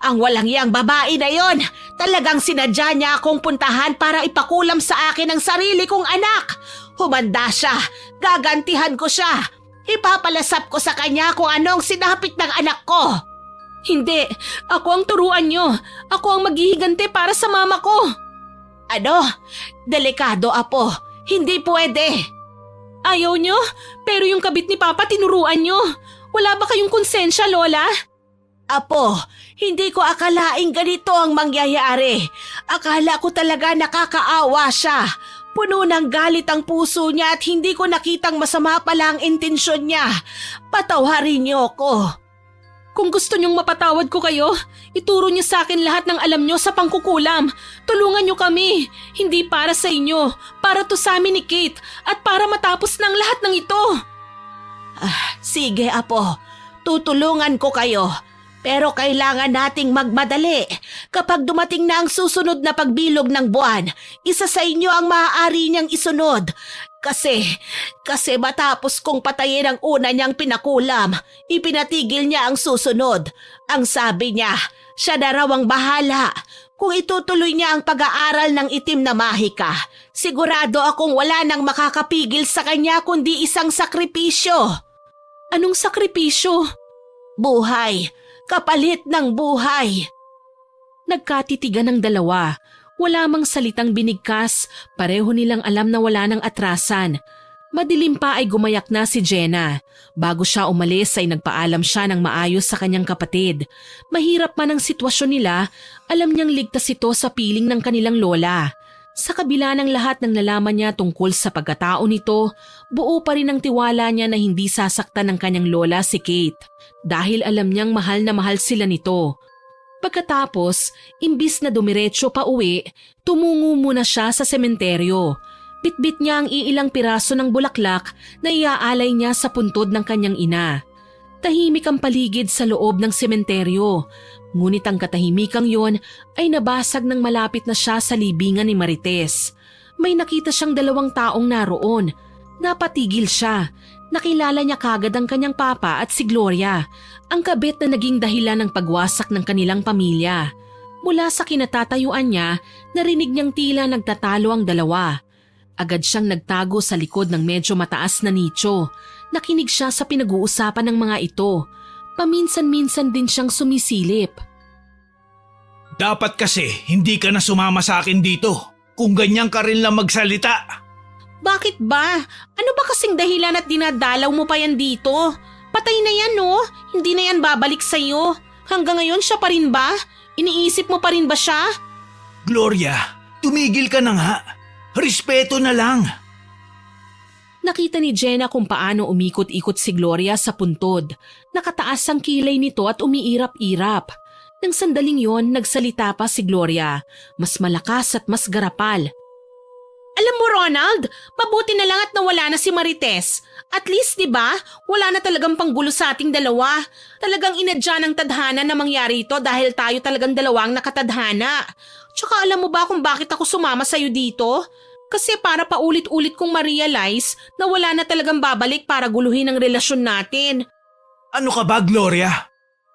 S3: Ang walang iyang babae na yon. Talagang sinadya niya akong puntahan para ipakulam sa akin ang sarili kong anak. Humanda siya. Gagantihan ko siya. Ipapalasap ko sa kanya kung anong sinapit ng anak ko.
S1: Hindi. Ako ang turuan niyo. Ako ang maghihigante para sa mama ko.
S3: Ano? Delikado, Apo. Hindi pwede.
S1: Ayaw niyo? Pero yung kabit ni Papa tinuruan niyo. Wala ba kayong konsensya, Lola?
S3: Apo, hindi ko akalaing ganito ang mangyayari. Akala ko talaga nakakaawa siya. Puno ng galit ang puso niya at hindi ko nakitang masama pala ang intensyon niya. Patawarin niyo ko.
S1: Kung gusto niyong mapatawad ko kayo, ituro niyo sa akin lahat ng alam niyo sa pangkukulam. Tulungan niyo kami. Hindi para sa inyo, para to sa amin ni Kate at para matapos ng lahat ng ito.
S3: Sige, Apo. Tutulungan ko kayo. Pero kailangan nating magmadali. Kapag dumating na ang susunod na pagbilog ng buwan, isa sa inyo ang maaari niyang isunod. Kasi matapos kong patayin ang una niyang pinakulam, ipinatigil niya ang susunod. Ang sabi niya, siya na raw ang bahala. Kung itutuloy niya ang pag-aaral ng itim na mahika, sigurado akong wala nang makakapigil sa kanya kundi isang sakripisyo.
S1: Anong sakripisyo?
S3: Buhay. Kapalit ng buhay.
S1: Nagkatitigan ng dalawa. Wala mang salitang binigkas, pareho nilang alam na wala nang atrasan. Madilim pa ay gumayak na si Jenna. Bago siya umalis ay nagpaalam siya ng maayos sa kanyang kapatid. Mahirap man ang sitwasyon nila, alam niyang ligtas ito sa piling ng kanilang lola. Sa kabila ng lahat ng nalaman niya tungkol sa pagkatao nito, buo pa rin ang tiwala niya na hindi sasaktan ng kanyang lola si Kate. Dahil alam niyang mahal na mahal sila nito. Pagkatapos, imbis na dumiretso pa uwi, tumungo muna siya sa sementeryo. Bitbit niya ang iilang piraso ng bulaklak na iaalay niya sa puntod ng kanyang ina. Tahimik ang paligid sa loob ng sementeryo. Ngunit ang katahimikang yon ay nabasag nang malapit na siya sa libingan ni Marites. May nakita siyang dalawang taong naroon. Napatigil siya. Nakilala niya kagad ang kanyang papa at si Gloria, ang kabit na naging dahilan ng pagwasak ng kanilang pamilya. Mula sa kinatatayuan niya, narinig niyang tila nagtatalo ang dalawa. Agad siyang nagtago sa likod ng medyo mataas na nicho. Nakinig siya sa pinag-uusapan ng mga ito. Paminsan-minsan din siyang sumisilip.
S2: Dapat kasi hindi ka na sumama sa akin dito. Kung ganyan ka rin lang magsalita.
S3: Bakit ba? Ano ba kasing dahilan at dinadalaw mo pa yan dito? Patay na yan, no? Hindi na yan babalik sa'yo. Hanggang ngayon siya pa rin ba? Iniisip mo pa rin ba siya?
S2: Gloria, tumigil ka na nga. Respeto na lang.
S1: Nakita ni Jenna kung paano umikot-ikot si Gloria sa puntod. Nakataas ang kilay nito at umiirap-irap. Nang sandaling yon, nagsalita pa si Gloria. Mas malakas at mas garapal.
S3: Alam mo, Ronald, mabuti na lang at nawala na si Marites. At least, di ba, wala na talagang panggulo sa ating dalawa. Talagang inadya ng tadhana na mangyari ito dahil tayo talagang dalawang nakatadhana. Tsaka alam mo ba kung bakit ako sumama sa'yo dito? Kasi para paulit-ulit kong ma-realize na wala na talagang babalik para guluhin ang relasyon natin.
S2: Ano ka ba, Gloria?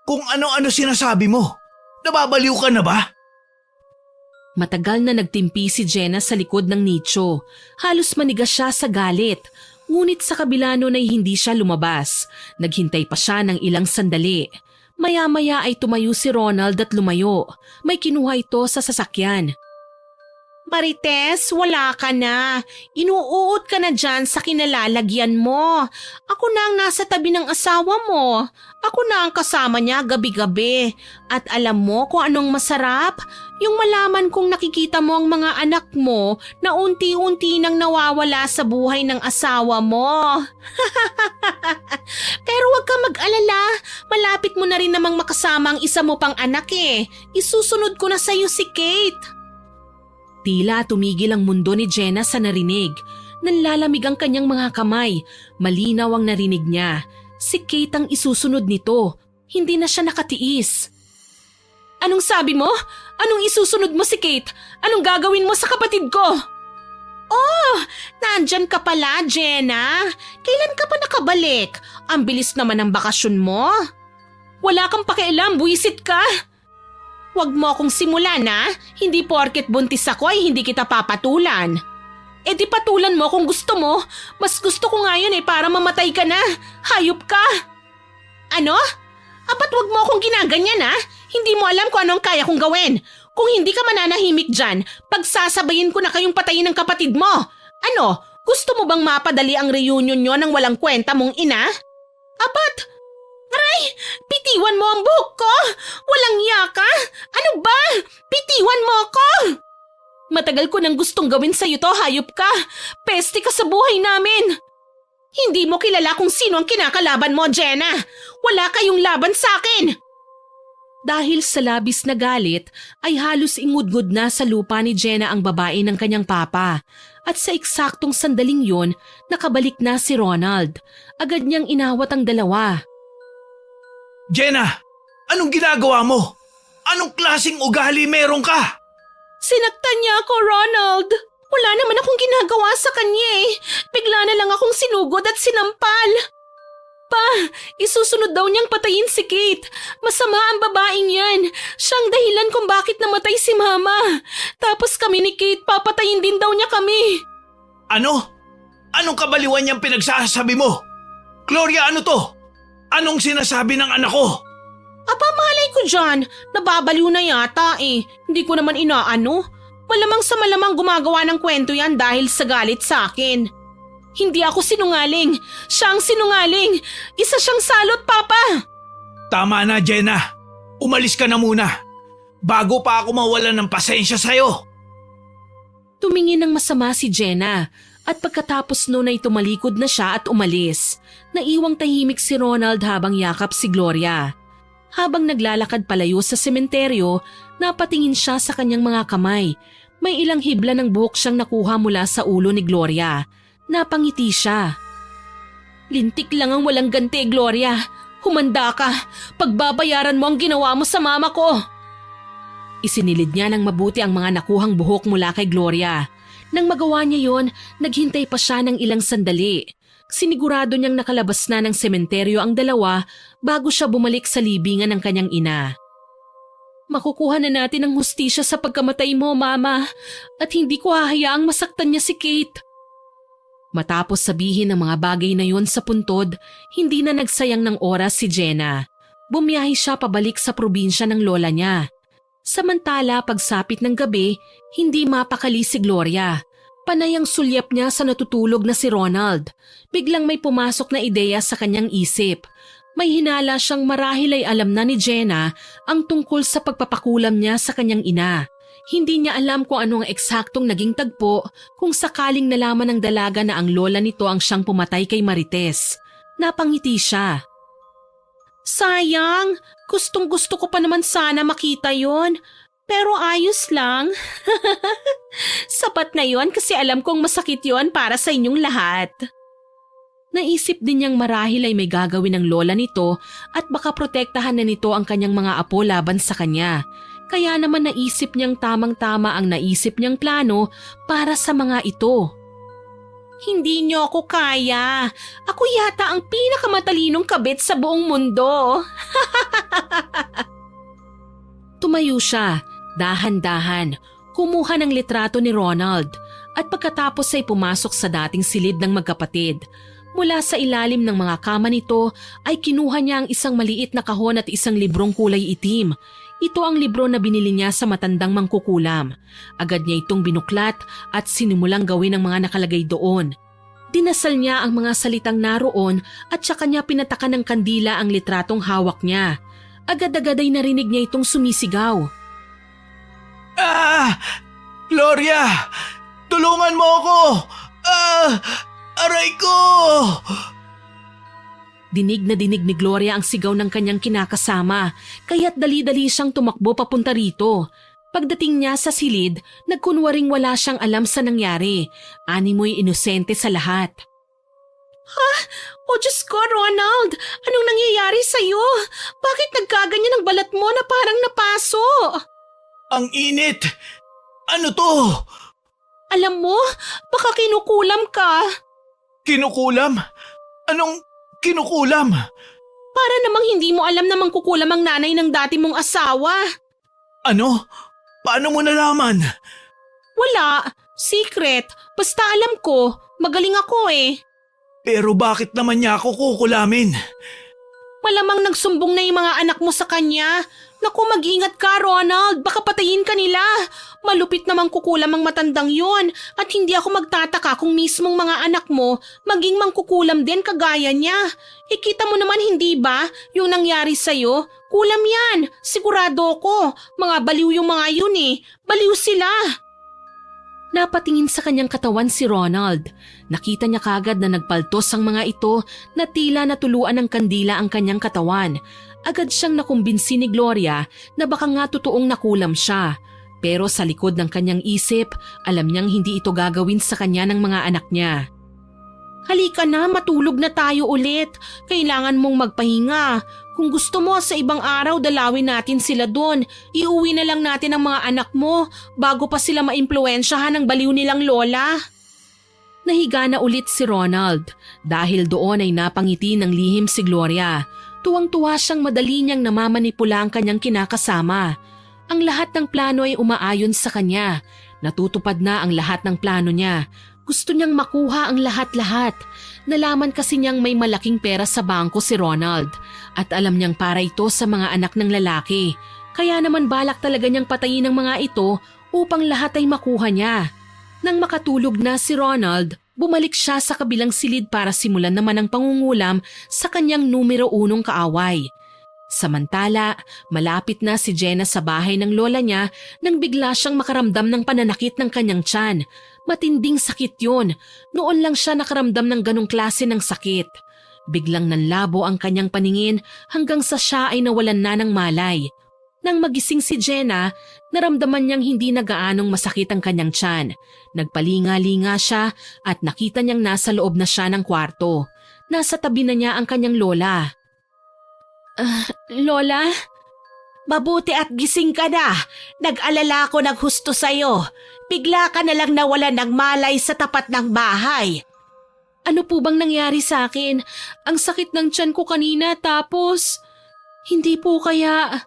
S2: Kung ano-ano sinasabi mo, nababaliw ka na ba?
S1: Matagal na nagtimpi si Jenna sa likod ng nicho. Halos manigas siya sa galit. Ngunit sa kabila nun ay hindi siya lumabas. Naghintay pa siya ng ilang sandali. Maya-maya ay tumayo si Ronald at lumayo. May kinuha ito sa sasakyan.
S3: Marites, wala ka na. Inuuot ka na dyan sa kinalalagyan mo. Ako na ang nasa tabi ng asawa mo. Ako na ang kasama niya gabi-gabi. At alam mo kung anong masarap? Yung malaman kong nakikita mo ang mga anak mo na unti-unti nang nawawala sa buhay ng asawa mo. Pero wag ka mag-alala. Malapit mo na rin namang makasama ang isa mo pang anak eh. Isusunod ko na sa'yo si Kate.
S1: Tila tumigil ang mundo ni Jenna sa narinig. Nanlalamig ang kanyang mga kamay. Malinaw ang narinig niya. Si Kate ang isusunod nito. Hindi na siya nakatiis. Anong sabi mo? Anong isusunod mo si Kate? Anong gagawin mo sa kapatid ko?
S3: Oh, nandyan ka pala, Jenna. Kailan ka pa nakabalik? Ang bilis naman ng bakasyon mo.
S1: Wala kang pakialam, buwisit ka.
S3: Huwag mo akong simulan, ha? Hindi porket buntis ako ay hindi kita papatulan. Eh di patulan mo kung gusto mo. Mas gusto ko nga yun para mamatay ka na. Hayop ka. Ano? Apat wag mo akong ginaganyan, ha? Hindi mo alam kung anong kaya kong gawin. Kung hindi ka mananahimik dyan, pagsasabayin ko na kayong patayin ng kapatid mo. Ano? Gusto mo bang mapadali ang reunion nyo ng walang kwenta mong ina? Apat! Aray! Pitiwan mo ang buhok ko! Walang yaka! Ano ba? Pitiwan mo ako! Matagal ko nang gustong gawin sa'yo to, hayop ka! Peste ka sa buhay namin! Hindi mo kilala kung sino ang kinakalaban mo, Jenna! Wala kayong laban sa akin!
S1: Dahil sa labis na galit, ay halos ingudngod na sa lupa ni Jenna ang babae ng kanyang papa. At sa eksaktong sandaling yon, nakabalik na si Ronald. Agad niyang inawat ang dalawa.
S2: Jenna, anong ginagawa mo? Anong klaseng ugali meron ka?
S3: Sinaktan niya ako, Ronald. Wala naman akong ginagawa sa kanya eh. Bigla na lang akong sinugod at sinampal. Pa, isusunod daw niyang patayin si Kate. Masama ang babaeng yan. Siyang dahilan kung bakit namatay si Mama. Tapos kami ni Kate, papatayin din daw niya kami.
S2: Ano? Anong kabaliwan niyang pinagsasabi mo? Gloria, ano to? Anong sinasabi ng anak ko?
S3: Apa, malay ko dyan. Nababaliw na yata eh. Hindi ko naman inaano. Malamang sa malamang gumagawa ng kwento yan dahil sa galit sa akin. Hindi ako sinungaling. Siya ang sinungaling. Isa siyang salot, Papa.
S2: Tama na, Jenna. Umalis ka na muna. Bago pa ako mawalan ng pasensya sa'yo.
S1: Tumingin ng masama si Jenna at pagkatapos noon ay tumalikod na siya at umalis. Naiwang tahimik si Ronald habang yakap si Gloria. Habang naglalakad palayo sa sementeryo, napatingin siya sa kanyang mga kamay. May ilang hibla ng buhok siyang nakuha mula sa ulo ni Gloria. Napangiti siya. Lintik lang ang walang ganti, Gloria. Humanda ka. Pagbabayaran mo ang ginawa mo sa mama ko. Isinilid niya ng mabuti ang mga nakuhang buhok mula kay Gloria. Nang magawa niya yon, naghintay pa siya ng ilang sandali. Sinigurado niyang nakalabas na ng sementeryo ang dalawa bago siya bumalik sa libingan ng kanyang ina. Makukuha na natin ang hustisya sa pagkamatay mo, Mama, at hindi ko hahayaang masaktan niya si Kate. Matapos sabihin ang mga bagay na yon sa puntod, hindi na nagsayang ng oras si Jenna. Bumiyahe siya pabalik sa probinsya ng lola niya. Samantala, pagsapit ng gabi, hindi mapakali si Gloria. Panay ang sulyap niya sa natutulog na si Ronald. Biglang may pumasok na ideya sa kanyang isip. May hinala siyang marahil ay alam na ni Jenna ang tungkol sa pagpapakulam niya sa kanyang ina. Hindi niya alam kung ano ang eksaktong naging tagpo kung sakaling nalaman ng dalaga na ang lola nito ang siyang pumatay kay Marites. Napangiti siya. Sayang, gustong-gusto ko pa naman sana makita yon. Pero ayos lang. Sapat na yon kasi alam kong masakit yon para sa inyong lahat. Naisip din niyang marahil ay may gagawin ng lola nito at baka protektahan na nito ang kanyang mga apo laban sa kanya. Kaya naman naisip niyang tamang-tama ang naisip niyang plano para sa mga ito. Hindi niyo ako kaya. Ako yata ang pinakamatalinong kabit sa buong mundo. Tumayo siya, dahan-dahan, kumuha ng litrato ni Ronald at pagkatapos ay pumasok sa dating silid ng magkapatid. Mula sa ilalim ng mga kama nito ay kinuha niya ang isang maliit na kahon at isang librong kulay itim. Ito ang libro na binili niya sa matandang mangkukulam. Agad niya itong binuklat at sinimulang gawin ang mga nakalagay doon. Dinasal niya ang mga salitang naroon at saka niya pinatakan ng kandila ang litratong hawak niya. Agad-agad ay narinig niya itong sumisigaw.
S2: Gloria! Tulungan mo ako! Aray ko!
S1: Dinig na dinig ni Gloria ang sigaw ng kanyang kinakasama, kaya't dali-dali siyang tumakbo papunta rito. Pagdating niya sa silid, nagkunwaring wala siyang alam sa nangyari. Animoy inosente sa lahat. Ha? O Diyos ko, Ronald! Anong nangyayari sa'yo? Bakit nagkaganyan ang balat mo na parang napaso?
S2: Ang init! Ano to?
S1: Alam mo, baka kinukulam ka.
S2: Kinukulam? Anong kinukulam?
S1: Para namang hindi mo alam na mangkukulam ang nanay ng dati mong asawa.
S2: Ano? Paano mo nalaman?
S1: Wala. Secret. Basta alam ko. Magaling ako eh.
S2: Pero bakit naman niya ako kukulamin?
S1: Malamang nagsumbong na yung mga anak mo sa kanya. Naku, mag-ingat ka, Ronald. Baka patayin ka nila. Malupit namang kukulam ang matandang yon at hindi ako magtataka kung mismong mga anak mo maging mangkukulam din kagaya niya. Ikita mo naman hindi ba yung nangyari sa'yo? Kulam yan. Sigurado ko. Mga baliw yung mga yun eh. Baliw sila. Napatingin sa kanyang katawan si Ronald. Nakita niya kagad na nagpaltos ang mga ito na tila natuluan ng kandila ang kanyang katawan. Agad siyang nakumbinsi ni Gloria na baka nga totoong nakulam siya. Pero sa likod ng kanyang isip, alam niyang hindi ito gagawin sa kanya ng mga anak niya. Halika na, matulog na tayo ulit. Kailangan mong magpahinga. Kung gusto mo, sa ibang araw dalawin natin sila doon. Iuwi na lang natin ang mga anak mo bago pa sila maimpluwensyahan ng baliw nilang lola. Nahiga na ulit si Ronald. Dahil doon ay napangiti ng lihim si Gloria. Tuwang-tuwa siyang madali niyang namamanipula ang kanyang kinakasama. Ang lahat ng plano ay umaayon sa kanya. Natutupad na ang lahat ng plano niya. Gusto niyang makuha ang lahat-lahat. Nalaman kasi niyang may malaking pera sa bangko si Ronald. At alam niyang para ito sa mga anak ng lalaki. Kaya naman balak talaga niyang patayin ang mga ito upang lahat ay makuha niya. Nang makatulog na si Ronald, bumalik siya sa kabilang silid para simulan naman ang pangungulam sa kanyang numero 1 kaaway. Samantala, malapit na si Jenna sa bahay ng lola niya nang bigla siyang makaramdam ng pananakit ng kanyang tiyan. Matinding sakit yun. Noon lang siya nakaramdam ng ganong klase ng sakit. Biglang nanlabo ang kanyang paningin hanggang sa siya ay nawalan na ng malay. Nang magising si Jenna, naramdaman niyang hindi na gaanong masakit ang kanyang tiyan. Nagpalinga-linga siya at nakita niyang nasa loob na siya ng kwarto. Nasa tabi na niya ang kanyang lola. Lola? Mabuti at gising ka na. Nag-alala ko ng husto sa'yo. Bigla ka na lang nawalan ng malay sa tapat ng bahay. Ano po bang nangyari sa akin? Ang sakit ng tiyan ko kanina tapos… Hindi po kaya…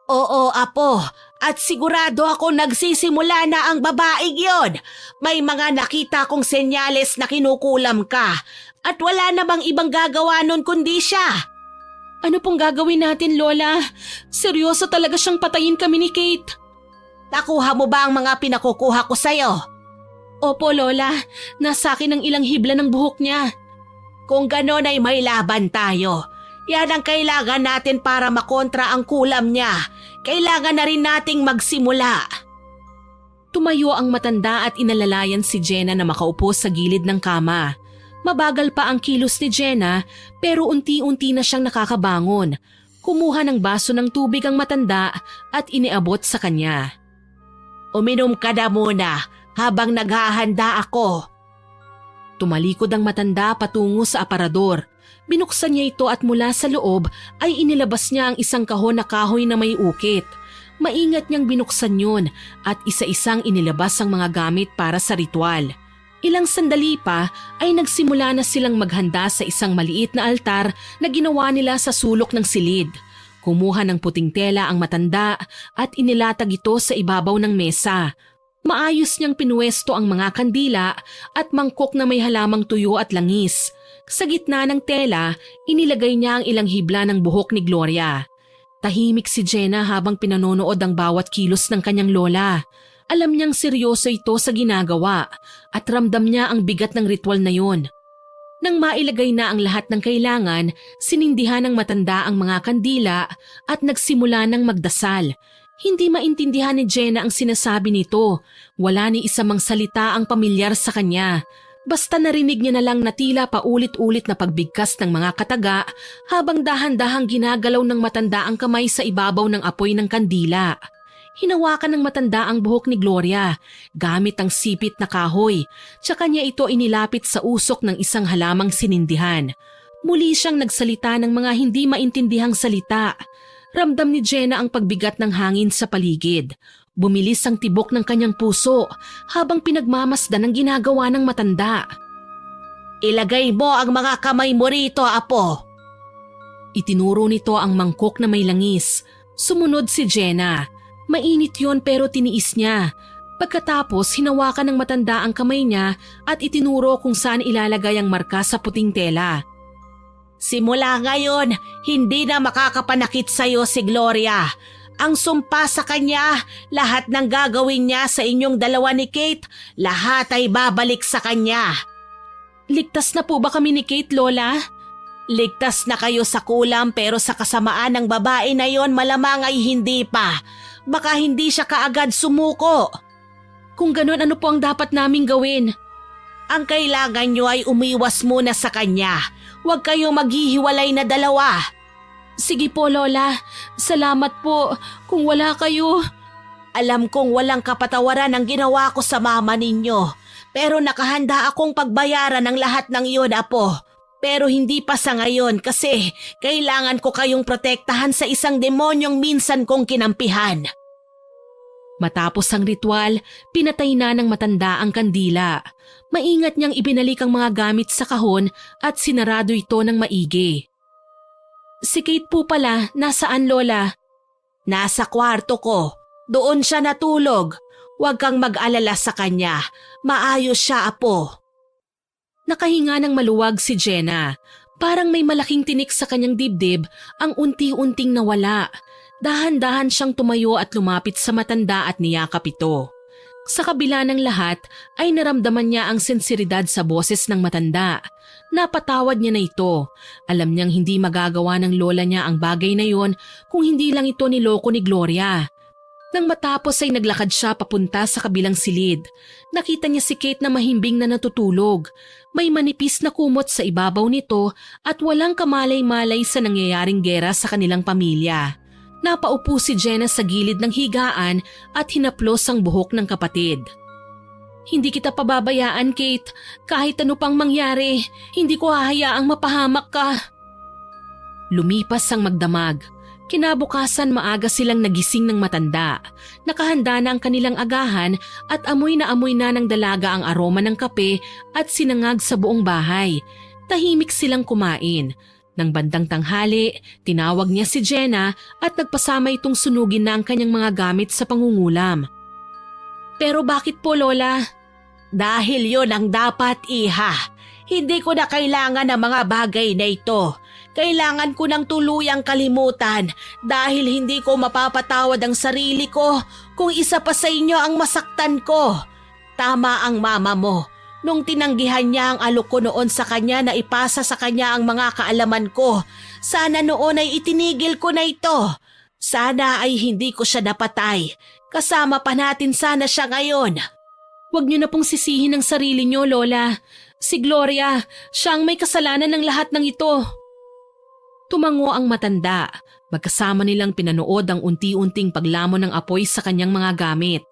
S3: Oo, Apo. At sigurado ako nagsisimula na ang babaeng yon. May mga nakita kong senyales na kinukulam ka. At wala namang ibang gagawa nun kundi siya.
S1: Ano pong gagawin natin, Lola? Seryoso talaga siyang patayin kami ni Kate.
S3: Nakuha mo ba ang mga pinakukuha ko sa'yo?
S1: Opo, Lola. Nasa akin ang ilang hibla ng buhok niya.
S3: Kung ganon ay may laban tayo. Yan ang kailangan natin para makontra ang kulam niya. Kailangan na rin nating magsimula.
S1: Tumayo ang matanda at inalalayan si Jenna na makaupo sa gilid ng kama. Mabagal pa ang kilos ni Jenna pero unti-unti na siyang nakakabangon. Kumuha ng baso ng tubig ang matanda at iniabot sa kanya.
S3: Uminom ka na muna habang naghahanda ako.
S1: Tumalikod ang matanda patungo sa aparador. Binuksan niya ito at mula sa loob ay inilabas niya ang isang kahon na kahoy na may ukit. Maingat niyang binuksan yun at isa-isang inilabas ang mga gamit para sa ritual. Ilang sandali pa ay nagsimula na silang maghanda sa isang maliit na altar na ginawa nila sa sulok ng silid. Kumuha ng puting tela ang matanda at inilatag ito sa ibabaw ng mesa. Maayos niyang pinuwesto ang mga kandila at mangkok na may halamang tuyo at langis. Sa gitna ng tela, inilagay niya ang ilang hibla ng buhok ni Gloria. Tahimik si Jenna habang pinanonood ang bawat kilos ng kanyang lola. Alam niyang seryoso ito sa ginagawa at ramdam niya ang bigat ng ritual na yun. Nang mailagay na ang lahat ng kailangan, sinindihan ng matanda ang mga kandila at nagsimula ng magdasal. Hindi maintindihan ni Jenna ang sinasabi nito. Wala ni isa mang salita ang pamilyar sa kanya. Basta narinig niya na lang na tila paulit-ulit na pagbigkas ng mga kataga habang dahan-dahang ginagalaw ng matanda ang kamay sa ibabaw ng apoy ng kandila. Hinawakan ng matanda ang buhok ni Gloria gamit ang sipit na kahoy, tsaka niya ito inilapit sa usok ng isang halamang sinindihan. Muli siyang nagsalita ng mga hindi maintindihang salita. Ramdam ni Jenna ang pagbigat ng hangin sa paligid. Bumilis ang tibok ng kanyang puso habang pinagmamasdan ang ginagawa ng matanda.
S3: Ilagay mo ang mga kamay mo rito, Apo.
S1: Itinuro nito ang mangkok na may langis. Sumunod si Jenna. Mainit yon pero tiniis niya. Pagkatapos hinawakan ng matanda ang kamay niya at itinuro kung saan ilalagay ang marka sa puting tela.
S3: Simula ngayon, hindi na makakapanakit sa iyo si Gloria. Ang sumpa sa kanya, lahat ng gagawin niya sa inyong dalawa ni Kate, lahat ay babalik sa kanya.
S1: Ligtas na po ba kami ni Kate, Lola?
S3: Ligtas na kayo sa kulam pero sa kasamaan ng babae na yon malamang ay hindi pa. Baka hindi siya kaagad sumuko.
S1: Kung ganun, ano po ang dapat naming gawin?
S3: Ang kailangan niyo ay umiwas muna sa kanya. Huwag kayong maghihiwalay na dalawa.
S1: Sige po, Lola. Salamat po. Kung wala kayo…
S3: Alam kong walang kapatawaran ang ginawa ko sa mama ninyo. Pero nakahanda akong pagbayaran ng lahat ng iyon, Apo. Pero hindi pa sa ngayon kasi kailangan ko kayong protektahan sa isang demonyong minsan kong kinampihan.
S1: Matapos ang ritual, pinatay na ng matanda ang kandila. Maingat niyang ibinalik ang mga gamit sa kahon at sinarado ito ng maigi. Si Kate po pala, nasaan, Lola?
S3: Nasa kwarto ko. Doon siya natulog. Huwag kang mag-alala sa kanya. Maayos siya, Apo.
S1: Nakahinga ng maluwag si Jenna. Parang may malaking tinik sa kanyang dibdib ang unti-unting nawala. Dahan-dahan siyang tumayo at lumapit sa matanda at niyakap ito. Sa kabila ng lahat ay naramdaman niya ang sensiridad sa boses ng matanda. Napatawad niya na ito. Alam niyang hindi magagawa ng lola niya ang bagay na yon kung hindi lang ito niloko ni Gloria. Nang matapos ay naglakad siya papunta sa kabilang silid. Nakita niya si Kate na mahimbing na natutulog. May manipis na kumot sa ibabaw nito at walang kamalay-malay sa nangyayaring gera sa kanilang pamilya. Napaupo si Jenna sa gilid ng higaan at hinaplos ang buhok ng kapatid. Hindi kita pababayaan, Kate. Kahit ano pang mangyari, hindi ko hahayaang mapahamak ka. Lumipas ang magdamag. Kinabukasan maaga silang nagising ng matanda. Nakahanda na ang kanilang agahan at amoy na ng dalaga ang aroma ng kape at sinangag sa buong bahay. Tahimik silang kumain. Nang bandang tanghali, tinawag niya si Jenna at nagpasama itong sunugin na ang kanyang mga gamit sa pangungulam. Pero bakit po, Lola? Dahil yon ang dapat, iha. Hindi ko na kailangan ng mga bagay na ito. Kailangan ko ng tuluyang kalimutan dahil hindi ko mapapatawad ang sarili ko kung isa pa sa inyo ang masaktan ko. Tama ang mama mo. Nung tinanggihan niya ang alok ko noon sa kanya na ipasa sa kanya ang mga kaalaman ko, sana noon ay itinigil ko na ito. Sana ay hindi ko siya napatay. Kasama pa natin sana siya ngayon. Huwag niyo na pong sisihin ang sarili niyo, Lola. Si Gloria, siya ang may kasalanan ng lahat ng ito. Tumango ang matanda. Magkasama nilang pinanood ang unti-unting paglamon ng apoy sa kanyang mga gamit.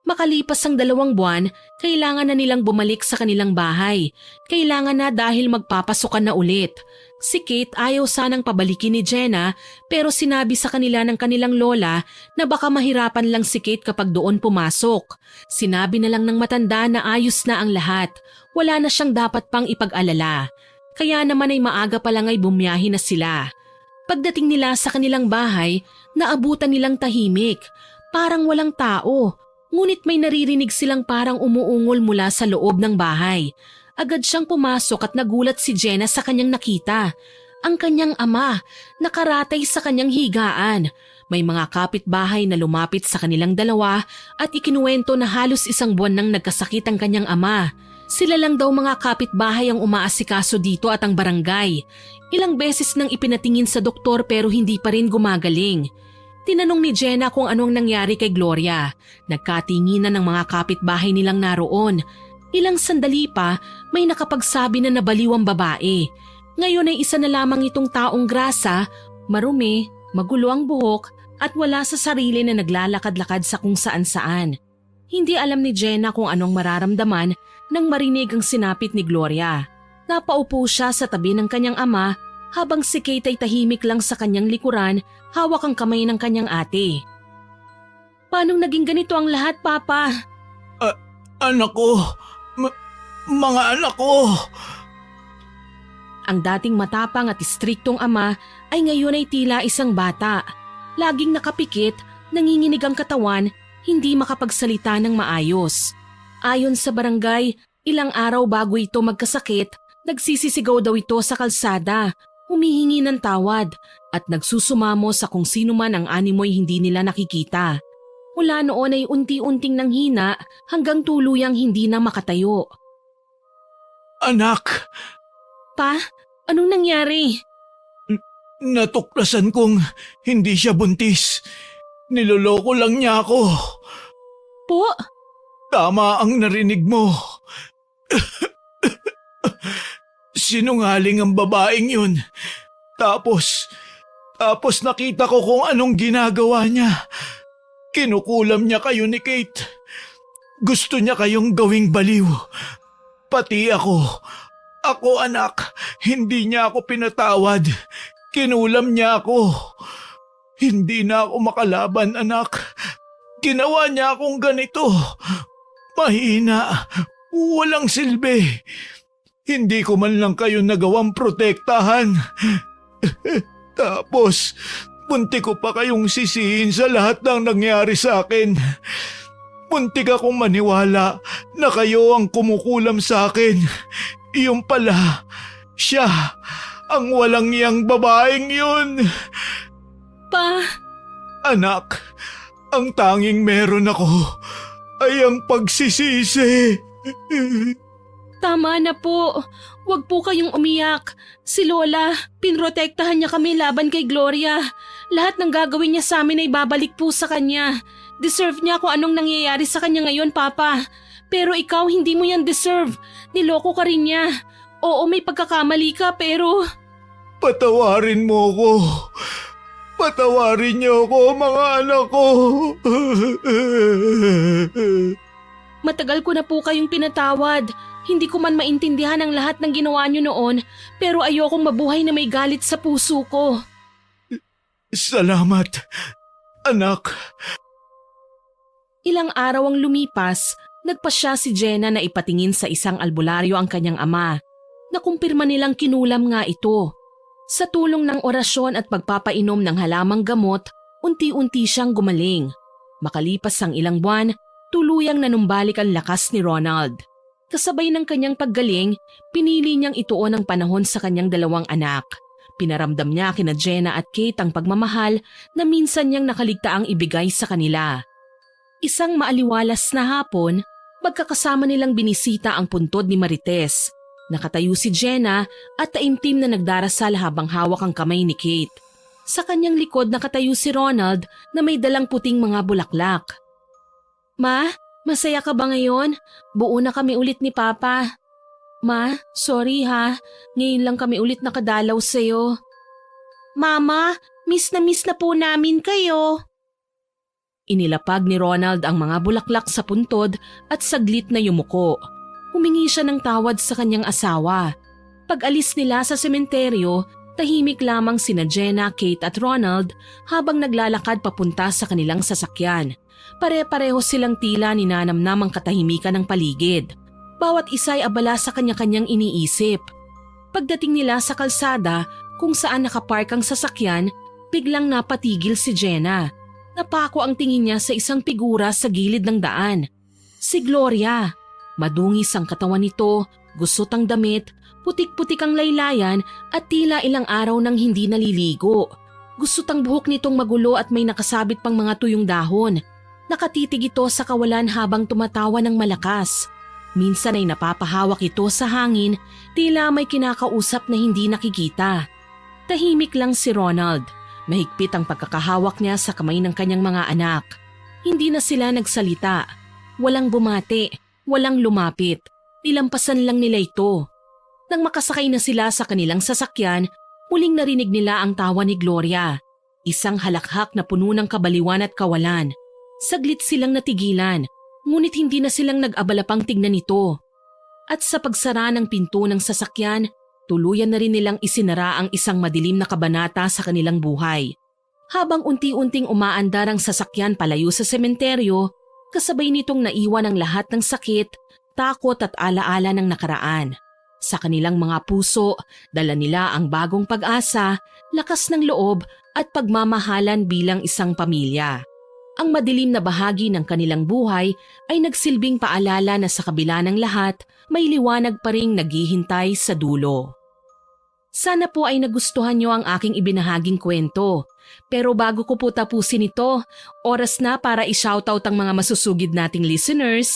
S1: Makalipas ang 2 buwan, kailangan na nilang bumalik sa kanilang bahay. Kailangan na dahil magpapasukan na ulit. Si Kate ayaw sanang pabalikin ni Jenna pero sinabi sa kanila ng kanilang lola na baka mahirapan lang si Kate kapag doon pumasok. Sinabi na lang ng matanda na ayos na ang lahat. Wala na siyang dapat pang ipag-alala. Kaya naman ay maaga pa lang ay bumiyahe na sila. Pagdating nila sa kanilang bahay, naabutan nilang tahimik. Parang walang tao. Ngunit may naririnig silang parang umuungol mula sa loob ng bahay. Agad siyang pumasok at nagulat si Jenna sa kanyang nakita. Ang kanyang ama, nakaratay sa kanyang higaan. May mga kapitbahay na lumapit sa kanilang dalawa at ikinuwento na halos 1 buwan nang nagkasakit ang kanyang ama. Sila lang daw mga kapitbahay ang umaasikaso dito at ang barangay. Ilang beses nang ipinatingin sa doktor pero hindi pa rin gumagaling. Tinanong ni Jenna kung anong nangyari kay Gloria. Nagkatinginan ng mga kapitbahay nilang naroon. Ilang sandali pa, may nakapagsabi na nabaliw ang babae. Ngayon ay isa na lamang itong taong grasa, marumi, magulo ang buhok at wala sa sarili na naglalakad-lakad sa kung saan-saan. Hindi alam ni Jenna kung anong mararamdaman nang marinig ang sinapit ni Gloria. Napaupo siya sa tabi ng kanyang ama habang si Kate ay tahimik lang sa kanyang likuran, hawak ang kamay ng kanyang ate. Paanong naging ganito ang lahat, Papa?
S2: Anak ko, mga anak ko.
S1: Ang dating matapang at istriktong ama ay ngayon ay tila isang bata. Laging nakapikit, nanginginig ang katawan, hindi makapagsalita ng maayos. Ayon sa barangay, ilang araw bago ito magkasakit, nagsisisigaw daw ito sa kalsada, humihingi ng tawad at nagsusumamo sa kung sino man ang animoy hindi nila nakikita. Mula noon ay unti-unting nanghina hanggang tuluyang hindi na makatayo.
S2: Anak!
S1: Pa, anong nangyari?
S2: Natuklasan kong hindi siya buntis. Niloloko lang niya ako.
S1: Po?
S2: Tama ang narinig mo. Sinungaling ang babaeng yun. Tapos nakita ko kung anong ginagawa niya. Kinukulam niya kayo ni Kate. Gusto niya kayong gawing baliw. Pati ako. Ako anak, hindi niya ako pinatawad. Kinulam niya ako. Hindi na ako makalaban anak. Ginawa niya akong ganito. Mahina, walang silbi. Hindi ko man lang kayo nagawang protektahan. Tapos, muntik ko pa kayong sisihin sa lahat ng nangyari sa akin. Muntik akong maniwala na kayo ang kumukulam sa akin. Iyon pala, siya ang walang iyang babaeng yun.
S1: Pa?
S2: Anak, ang tanging meron ako ay ang pagsisisi.
S1: Tama na po. Huwag po kayong umiyak. Si Lola, pinrotektahan niya kami laban kay Gloria. Lahat ng gagawin niya sa amin ay babalik po sa kanya. Deserve niya kung anong nangyayari sa kanya ngayon, Papa. Pero ikaw, hindi mo yan deserve. Niloko ka rin niya. Oo, may pagkakamali ka, pero...
S2: Patawarin mo ko. Patawarin niyo ako, mga anak ko.
S1: Matagal ko na po kayong pinatawad. Hindi ko man maintindihan ang lahat ng ginawa niyo noon, pero ayokong mabuhay na may galit sa puso ko.
S2: Salamat, anak.
S1: Ilang araw ang lumipas, nagpasya si Jenna na ipatingin sa isang albularyo ang kanyang ama. Nakumpirma nilang kinulam nga ito. Sa tulong ng orasyon at pagpapainom ng halamang gamot, unti-unti siyang gumaling. Makalipas ang ilang buwan, tuluyang nanumbalik ang lakas ni Ronald. Kasabay ng kanyang paggaling, pinili niyang ituon ang panahon sa kanyang dalawang anak. Pinaramdam niya kina Jenna at Kate ang pagmamahal na minsan niyang nakaligtaang ibigay sa kanila. Isang maaliwalas na hapon, magkakasama nilang binisita ang puntod ni Marites. Nakatayo si Jenna at taimtim na nagdarasal habang hawak ang kamay ni Kate. Sa kanyang likod nakatayo si Ronald na may dalang puting mga bulaklak. Ma, masaya ka ba ngayon? Buo na kami ulit ni Papa. Ma, sorry ha. Ngayon lang kami ulit nakadalaw sa'yo.
S3: Mama, miss na po namin kayo.
S1: Inilapag ni Ronald ang mga bulaklak sa puntod at saglit na yumuko. Humingi siya ng tawad sa kanyang asawa. Pag-alis nila sa sementeryo, tahimik lamang sina Jenna, Kate at Ronald habang naglalakad papunta sa kanilang sasakyan. Pare-pareho silang tila ninanamnam ang katahimikan ng paligid. Bawat isa'y abala sa kanya-kanyang iniisip. Pagdating nila sa kalsada kung saan nakapark ang sasakyan, biglang napatigil si Jenna. Napako ang tingin niya sa isang figura sa gilid ng daan. Si Gloria. Madungis ang katawan nito, gusot ang damit, putik-putik ang laylayan at tila ilang araw nang hindi naliligo. Gusot ang buhok nitong magulo at may nakasabit pang mga tuyong dahon. Nakatitig ito sa kawalan habang tumatawa ng malakas. Minsan ay napapahawak ito sa hangin, tila may kinakausap na hindi nakikita. Tahimik lang si Ronald. Mahigpit ang pagkakahawak niya sa kamay ng kanyang mga anak. Hindi na sila nagsalita. Walang bumati, walang lumapit. Nilampasan lang nila ito. Nang makasakay na sila sa kanilang sasakyan, muling narinig nila ang tawa ni Gloria. Isang halakhak na puno ng kabaliwan at kawalan. Saglit silang natigilan, ngunit hindi na silang nag-abala pang tignan ito. At sa pagsara ng pinto ng sasakyan, tuluyan na rin nilang isinara ang isang madilim na kabanata sa kanilang buhay. Habang unti-unting umaandar ang sasakyan palayo sa sementeryo, kasabay nitong naiwan ang lahat ng sakit, takot at alaala ng nakaraan. Sa kanilang mga puso, dala nila ang bagong pag-asa, lakas ng loob at pagmamahalan bilang isang pamilya. Ang madilim na bahagi ng kanilang buhay ay nagsilbing paalala na sa kabila ng lahat, may liwanag pa ring naghihintay sa dulo. Sana po ay nagustuhan niyo ang aking ibinahaging kwento. Pero bago ko po tapusin ito, oras na para i-shoutout ang mga masusugid nating listeners.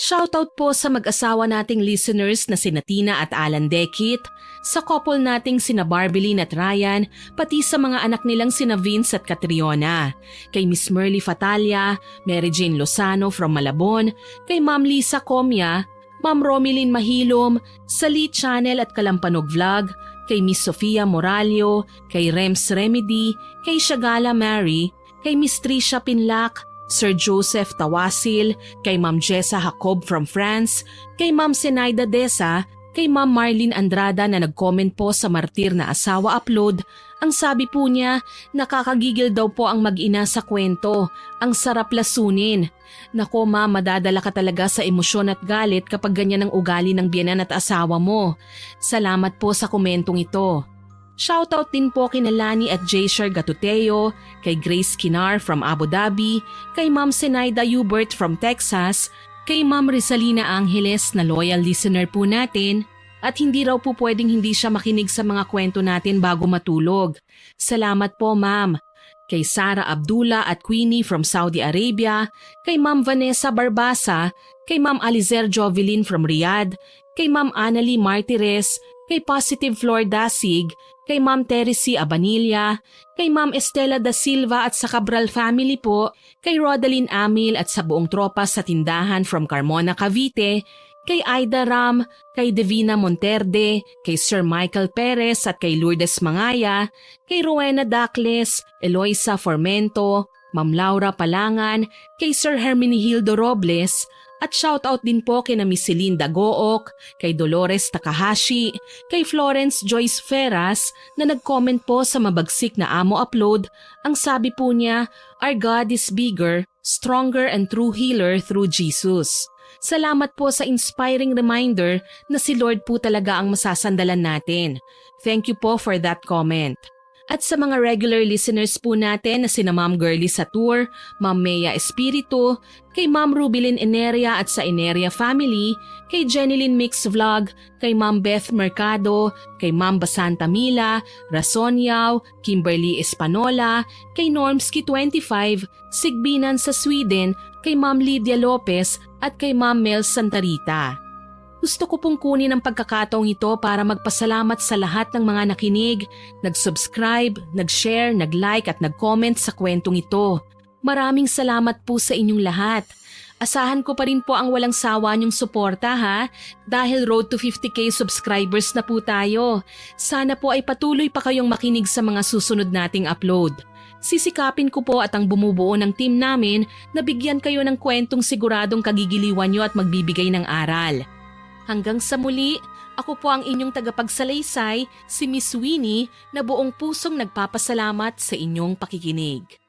S1: Shoutout po sa mag-asawa nating listeners na sina Tina at Alan Dekit, sa couple nating sina Barbelyn at Ryan, pati sa mga anak nilang sina Vince at Catriona, kay Miss Merly Fatalia, Mary Jane Lozano from Malabon, kay Ma'am Lisa Comia, Ma'am Romilyn Mahilom, sa Lee Channel at Kalampanog Vlog, kay Miss Sofia Moralio, kay Rems Remedy, kay Shagala Mary, kay Miss Tricia Pinlac, Sir Joseph Tawasil, kay Ma'am Jessa Jacob from France, kay Ma'am Senaida Desa, kay Ma'am Marlene Andrada na nag-comment po sa Martir na Asawa upload. Ang sabi po niya, nakakagigil daw po ang mag-ina sa kwento. Ang sarap lasunin. Nako ma, madadala ka talaga sa emosyon at galit kapag ganyan ang ugali ng biyenan at asawa mo. Salamat po sa komentong ito. Shoutout din po kina Lani at Jaysher Gatuteo, kay Grace Kinar from Abu Dhabi, kay Ma'am Senaida Hubert from Texas, kay Ma'am Rizalina Angeles na loyal listener po natin, at hindi raw po pwedeng hindi siya makinig sa mga kwento natin bago matulog. Salamat po ma'am. Kay Sara Abdullah at Queenie from Saudi Arabia, kay Ma'am Vanessa Barbasa, kay Ma'am Alizer Jovelin from Riyadh, kay Ma'am Annalie Martires, kay Positive Flor Dasig, kay Ma'am Teresy Abanilla, kay Ma'am Estela da Silva at sa Cabral family po, kay Rodaline Amil at sa buong tropa sa tindahan from Carmona, Cavite, kay Aida Ram, kay Divina Monterde, kay Sir Michael Perez at kay Lourdes Mangaya, kay Rowena Dacles, Eloisa Formento, Ma'am Laura Palangan, kay Sir Herminihildo Robles, At shoutout din po kina Miss Celinda Gook, kay Dolores Takahashi, kay Florence Joyce Ferras na nag-comment po sa mabagsik na Amo Upload. Ang sabi po niya, "Our God is bigger, stronger and true healer through Jesus." Salamat po sa inspiring reminder na si Lord po talaga ang masasandalan natin. Thank you po for that comment. At sa mga regular listeners po natin na sina Ma'am Girlie Satur, Ma'am Mea Espiritu, kay Ma'am Rubilin Eneria at sa Eneria Family, kay Jenilyn Mix Vlog, kay Ma'am Beth Mercado, kay Ma'am Basanta Mila, Rason Yao, Kimberly Espanola, kay Normski25, Sigbinan sa Sweden, kay Ma'am Lydia Lopez at kay Ma'am Mel Santarita. Gusto ko pong kunin ang pagkakataong ito para magpasalamat sa lahat ng mga nakinig, nag-subscribe, nag-share, nag-like at nag-comment sa kwentong ito. Maraming salamat po sa inyong lahat. Asahan ko pa rin po ang walang sawa niyong suporta ha, dahil road to 50k subscribers na po tayo. Sana po ay patuloy pa kayong makinig sa mga susunod nating upload. Sisikapin ko po at ang bumubuo ng team namin na bigyan kayo ng kwentong siguradong kagigiliwan niyo at magbibigay ng aral. Hanggang sa muli, ako po ang inyong tagapagsalaysay, si Miss Winnie, na buong pusong nagpapasalamat sa inyong pakikinig.